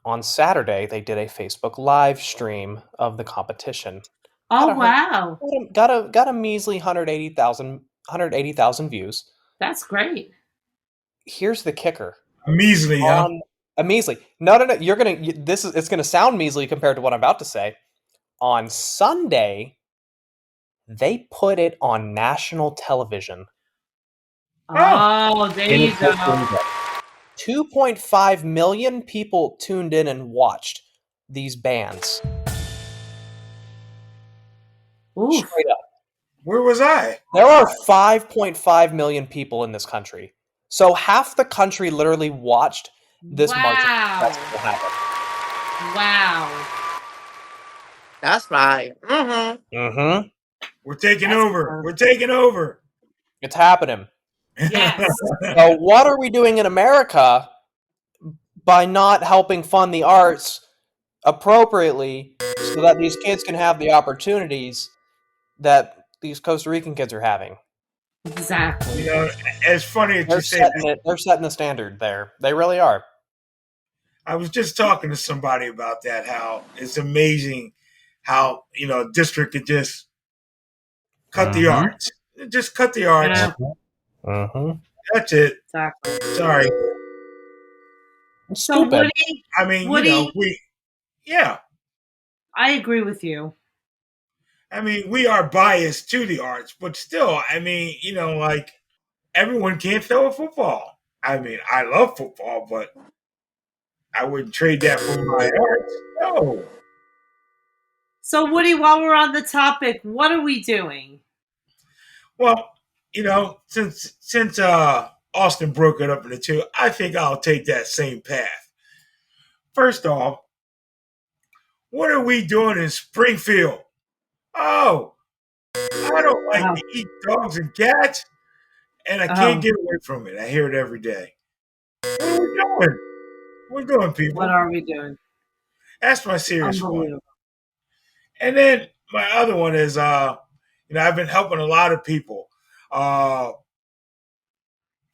On Saturday, they did a Facebook live stream of the competition. Oh, wow. Got a measly 180,000 views. That's great. Here's the kicker. A measly, huh? A measly. No. It's gonna sound measly compared to what I'm about to say. On Sunday, they put it on national television. Oh, there you go. 2.5 million people tuned in and watched these bands. Oof. Straight up. Where was I? There are 5.5 million people in this country. So half the country literally watched this marching festival happen. Wow. That's right. Mm-hmm. Mm-hmm. We're taking over. We're taking over. It's happening. Yes. So what are we doing in America by not helping fund the arts appropriately so that these kids can have the opportunities that these Costa Rican kids are having? Exactly. You know, it's funny that you say that. They're setting the standard there. They really are. I was just talking to somebody about that, how it's amazing how, you know, a district could just cut the arts. Just cut the arts. Mm-hmm. That's it. Exactly. Sorry. So Woody, I mean, you know, I agree with you. I mean, we are biased to the arts, but still, I mean, you know, like everyone can't throw a football. I mean, I love football, but I wouldn't trade that for my arts. No. So Woody, while we're on the topic, what are we doing? Well, you know, since Austin broke it up into two, I think I'll take that same path. First off, what are we doing in Springfield? Oh, I don't like to eat dogs and cats, and I can't get away from it. I hear it every day. What are we doing? What are we doing, people? What are we doing? That's my serious one. And then my other one is, you know, I've been helping a lot of people.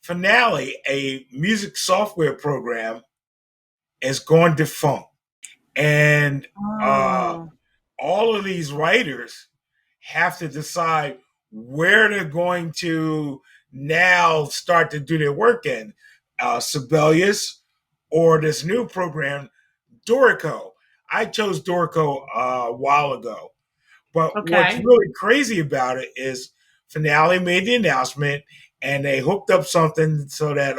Finale, a music software program, is going defunct. And all of these writers have to decide where they're going to now start to do their work in. Sibelius or this new program, Dorico. I chose Dorico a while ago. But what's really crazy about it is Finale made the announcement and they hooked up something so that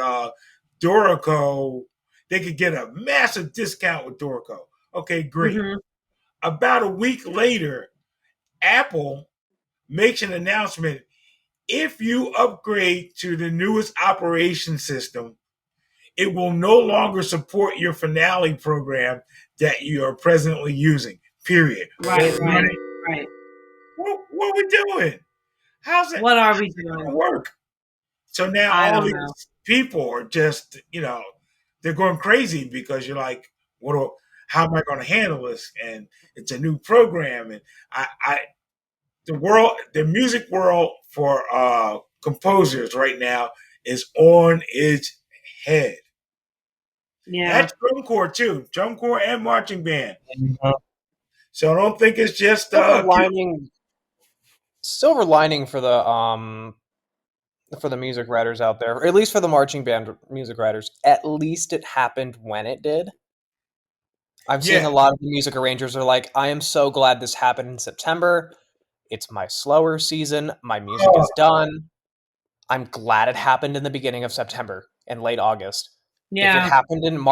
Dorico, they could get a massive discount with Dorico. Okay, great. Mm-hmm. About a week later, Apple makes an announcement. If you upgrade to the newest operation system, it will no longer support your Finale program that you are presently using. Period. Right. What are we doing? How's it? What are we doing? Work. So now all these people are just, you know, they're going crazy because you're like, how am I going to handle this? And it's a new program, and the music world for composers right now is on its head. Yeah, that's drum corps too, drum corps and marching band. Mm-hmm. So I don't think it's just silver lining for the music writers out there, or at least for the marching band music writers. At least it happened when it did. I'm seeing a lot of the music arrangers are like, I am so glad this happened in September. It's my slower season. My music is done. I'm glad it happened in the beginning of September and late August. Yeah. If it happened in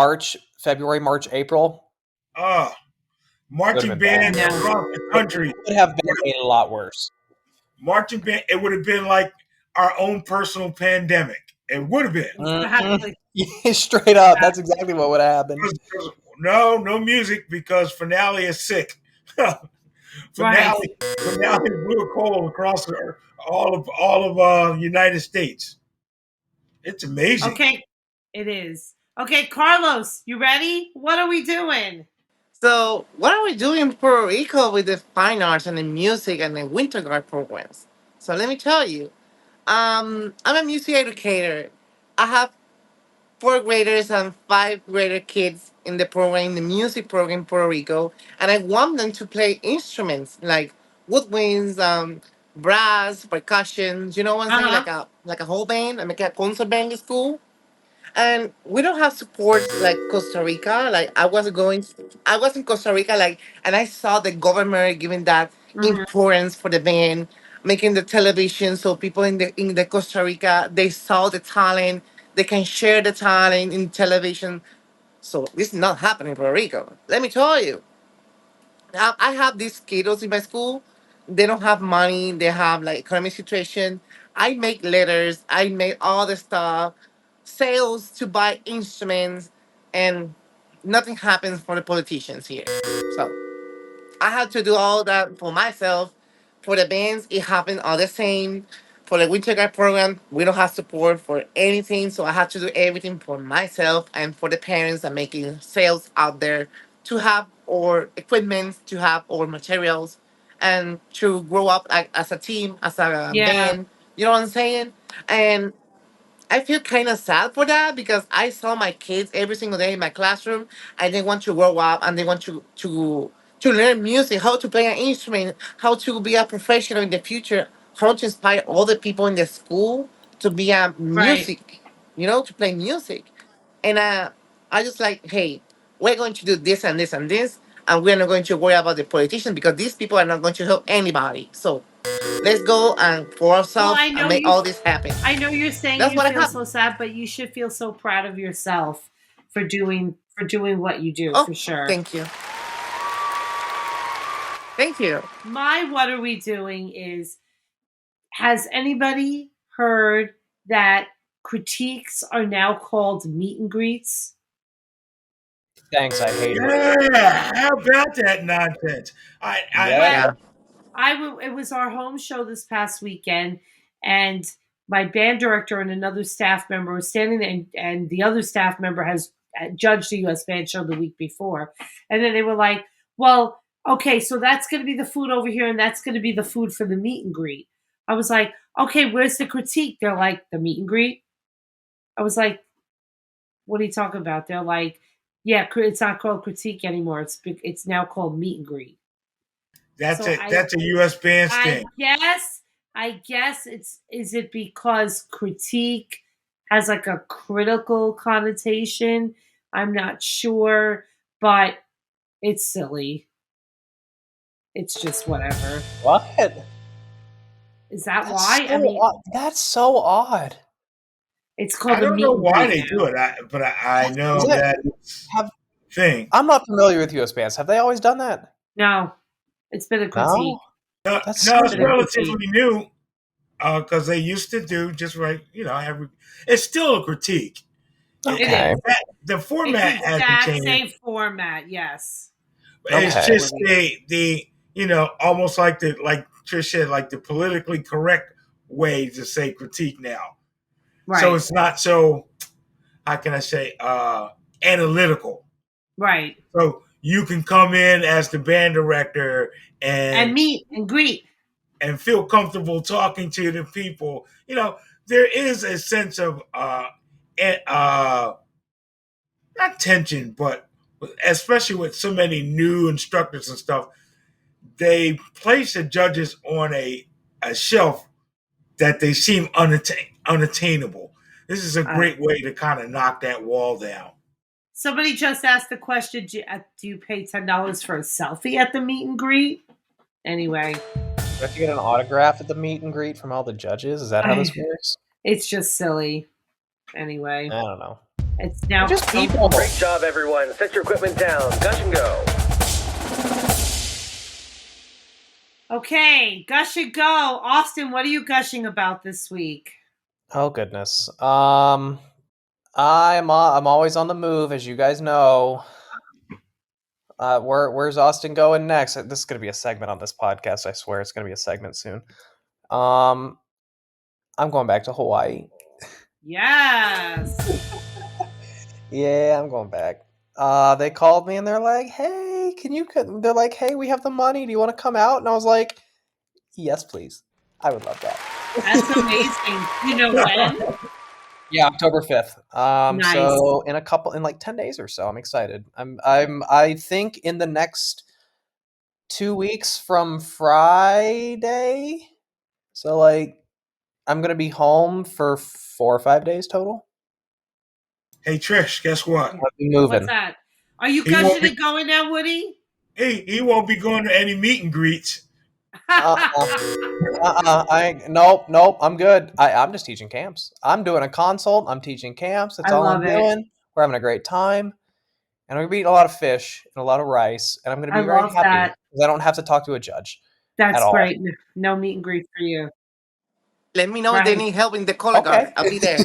February, March, April. Marching band across the country. It would have been a lot worse. Marching band, it would have been like our own personal pandemic. It would have been. Mm-hmm. Straight up. That's exactly what would have happened. No music because Finale is sick. Finale blew a coal across all of United States. It's amazing. Okay, it is. Okay, Carlos, you ready? What are we doing? So, what are we doing in Puerto Rico with the fine arts and the music and the winter guard programs? So, let me tell you. I'm a music educator. I have 4th graders and 5th grader kids in the program, the music program in Puerto Rico, and I want them to play instruments like woodwinds, brass, percussion. You know what I'm saying? Like a whole band, like a concert band is cool. And we don't have support like Costa Rica. Like I was in Costa Rica, like, and I saw the government giving that importance for the band, making the television so people in the Costa Rica they saw the talent, they can share the talent in television. So this is not happening in Puerto Rico. Let me tell you. I have these kiddos in my school. They don't have money. They have like economic situation. I make letters. I make all the stuff, sales to buy instruments, and nothing happens for the politicians here. So I had to do all that for myself. For the bands, it happened all the same. For the winter guide program, we don't have support for anything, so I had to do everything for myself and for the parents that making sales out there to have or equipment, to have or materials, and to grow up like as a team, as a Yeah. band. You know what I'm saying? And I feel kind of sad for that because I saw my kids every single day in my classroom, and they want to grow up and they want to learn music, how to play an instrument, how to be a professional in the future, how to inspire other people in the school to be a Right. music, to play music. And I just like, hey, we're going to do this and this and this, and we're not going to worry about the politicians because these people are not going to help anybody. So let's go and for Well, ourselves I and know make all this happen. I know you're saying That's you what I feel have. so sad, but you should feel so proud of yourself for doing what you do, Oh, for sure. thank you. Thank you. My what are we doing is, has anybody heard that critiques are now called meet and greets? Thanks, I hate it. Yeah, how about that nonsense? Yeah. It was our home show this past weekend, and my band director and another staff member were standing there, and the other staff member has judged the U.S. band show the week before, and then they were like, "Well, okay, so that's going to be the food over here, and that's going to be the food for the meet and greet." I was like, "Okay, where's the critique?" They're like, "The meet and greet." I was like, "What are you talking about?" They're like, "Yeah, it's not called critique anymore. It's now called meet and greet." That's So a U.S. band's thing. I guess is it because critique has like a critical connotation? I'm not sure, but it's silly. It's just whatever. What? Is that That's why? so I mean, odd. That's so odd. it's called I a don't meet know and why greet they do now. it, but I know Is it? that it's thing. I'm not familiar with U.S. bands. Have they always done that? No, it's been a critique. No. No, That's no, it's Been a strange. critique. relatively new because they used to do just right. It's still a critique. Okay. The It's format the hasn't exact changed. same format. Yes. It's Okay. just the almost like like Trish said, like the politically correct way to say critique now. Right. So it's not so, how can I say, analytical. Right. So you can come in as the band director And meet and greet. and feel comfortable talking to the people. There is a sense of not tension, but especially with so many new instructors and stuff, they place the judges on a shelf that they seem unattainable. This is a great way to kind of knock that wall down. Somebody just asked the question, do you pay $10 for a selfie at the meet and greet? Anyway. Do you have to get an autograph at the meet and greet from all the judges? Is that how this works? It's just silly. Anyway. I don't know. It's now just people. Great job, everyone. Set your equipment down. Gush and go. Okay, gush and go. Austin, what are you gushing about this week? Oh goodness. I'm always on the move, as you guys know. Where's Austin going next? This is gonna be a segment on this podcast. I swear it's gonna be a segment soon. I'm going back to Hawaii. Yes. Yeah, I'm going back. They called me and they're like, "Hey, they're like, "Hey, we have the money. Do you want to come out?" And I was like, "Yes, please. I would love that." That's amazing. You know when? Yeah, October 5th. Nice. So in like 10 days or so, I'm excited. I think in the next 2 weeks from Friday, So, like, I'm going to be home for 4 or 5 days total. Hey, Trish, guess what? I'll be moving. What's that? Are you gushing and going now, Woody? He won't be going to any meet and greets. Nope. I'm good. I'm just teaching camps. I'm doing a consult. I'm teaching camps. That's all I'm doing. We're having a great time. And we're eating a lot of fish and a lot of rice. And I'm going to be very happy because I don't have to talk to a judge. That's great. No meet and greet for you. Let me know if they need help in the color guard. I'll be there.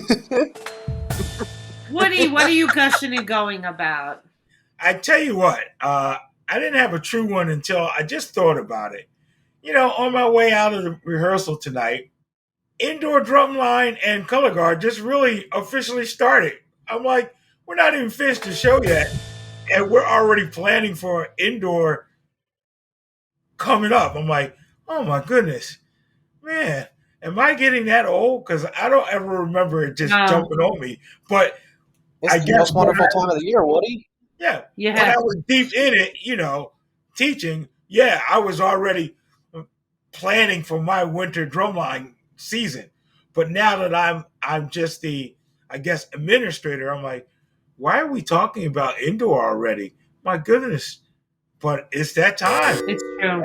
Woody, what are you gushing and going about? I tell you what, I didn't have a true one until I just thought about it. You know, on my way out of the rehearsal tonight, indoor drumline and color guard just really officially started. I'm like, we're not even finished the show yet, and we're already planning for indoor coming up. I'm like, oh my goodness, man, am I getting that old? Because I don't ever remember it just jumping on me. But it's the most wonderful time of the year, Woody. Yeah. When I was deep in it, teaching, I was already planning for my winter drumline season. But now that I'm just the, I guess, administrator, I'm like, why are we talking about indoor already? My goodness. But it's that time. It's true.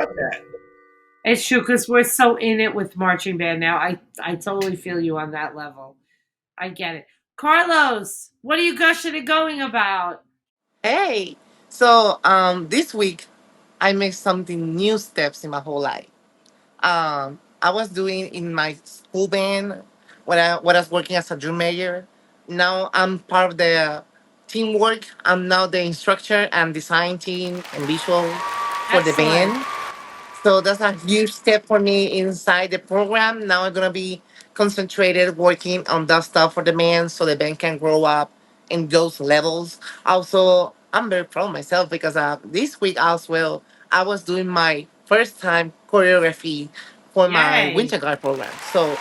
It's true because we're so in it with marching band now. I totally feel you on that level. I get it. Carlos, what are you gushing and going about? Hey, so this week I made something new steps in my whole life. I was doing in my school band when I was working as a drum major. Now I'm part of the teamwork. I'm now the instructor and design team and visual for the band. So that's a huge step for me inside the program. Now I'm gonna be concentrated working on that stuff for the band so the band can grow up in those levels. Also, I'm very proud of myself because this week as well, I was doing my first time choreography for my winter guard program. So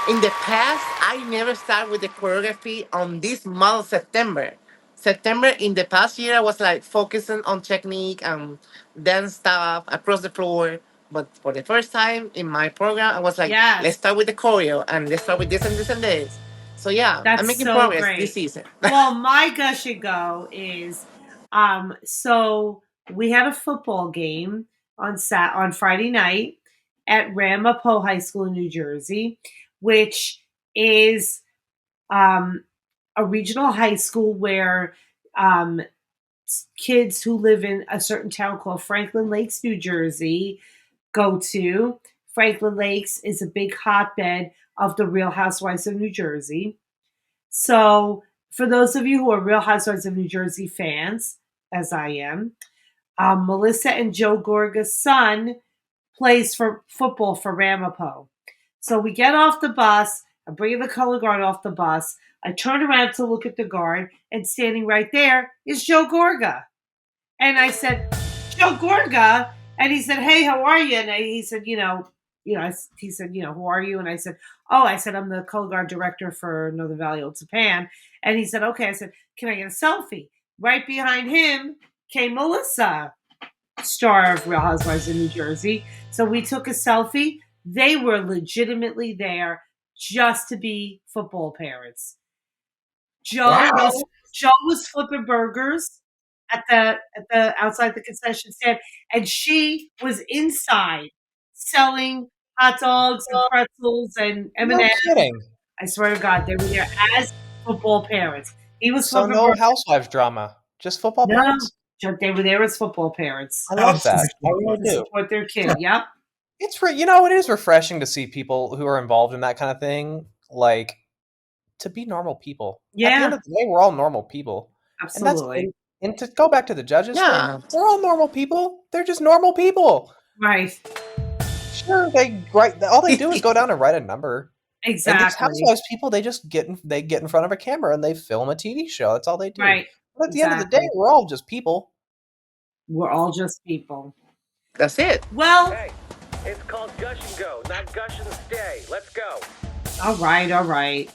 in the past, I never started with the choreography on this month of September. September in the past year, I was like focusing on technique and dance stuff across the floor. But for the first time in my program, I was like, let's start with the choreo and let's start with this and this and this. So I'm making progress this season. Well, my gush and go is, so we had a football game on Friday night at Ramapo High School in New Jersey, which is a regional high school where kids who live in a certain town called Franklin Lakes, New Jersey, go to. Franklin Lakes is a big hotbed of the Real Housewives of New Jersey. So for those of you who are Real Housewives of New Jersey fans, as I am, Melissa and Joe Gorga's son plays for football for Ramapo. So we get off the bus. I bring the color guard off the bus. I turn around to look at the guard, and standing right there is Joe Gorga. And I said, Joe Gorga? And he said, hey, how are you? And he said, he said, who are you? And I said, I'm the color guard director for Northern Valley Old Japan. And he said, okay. I said, can I get a selfie? Right behind him came Melissa, star of Real Housewives of New Jersey. So we took a selfie. They were legitimately there just to be football parents. Joe was flipping burgers at the outside the concession stand, and she was inside selling hot dogs and pretzels and M&Ms. No kidding. I swear to God, they were there as football parents. He was so no burgers. Housewives drama, just football parents. They were there as football parents. I love that. I really do. Support their kid. Yep. It's it is refreshing to see people who are involved in that kind of thing, like to be normal people. Yeah. At the end of the day, we're all normal people. Absolutely. And to go back to the judges, thing, they're all normal people. They're just normal people. Right. Sure, all they do is go down and write a number. Exactly. And these housewives people, they get in front of a camera and they film a TV show. That's all they do. Right. But at the end of the day, we're all just people. We're all just people. That's it. Well, hey, it's called Gush and Go, not Gush and Stay. Let's go. All right.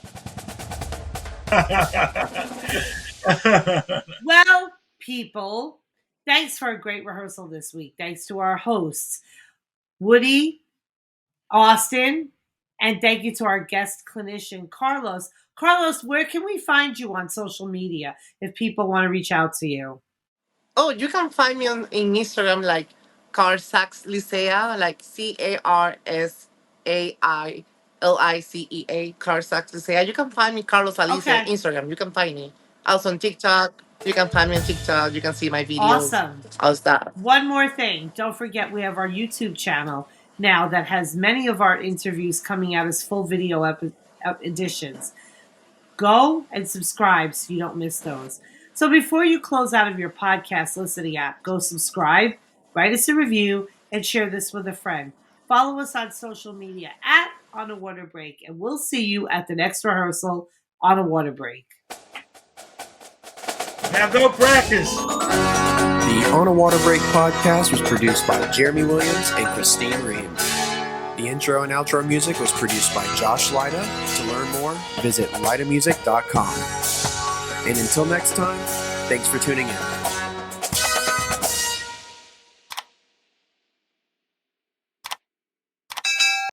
Well, people, thanks for a great rehearsal this week. Thanks to our hosts, Woody, Austin, And thank you to our guest clinician, Carlos. Carlos, where can we find you on social media if people want to reach out to you? Oh, you can find me in Instagram like Carlos Alicea, like CarlosAlicea, Carlos Alicea. You can find me Carlos Alicea Instagram. You can find me. Also on TikTok. You can find me on TikTok. You can see my videos. Awesome. All stuff. One more thing. Don't forget we have our YouTube channel now that has many of our interviews coming out as full video editions. Go and subscribe so you don't miss those. So before you close out of your podcast listening app, go subscribe, write us a review, and share this with a friend. Follow us on social media at On a Water Break, and we'll see you at the next rehearsal on a water break. Now go practice. The On a Water Break podcast was produced by Jeremy Williams and Christine Reams. The intro and outro music was produced by Josh Lyda. To learn more, visit lydamusic.com. And until next time, thanks for tuning in.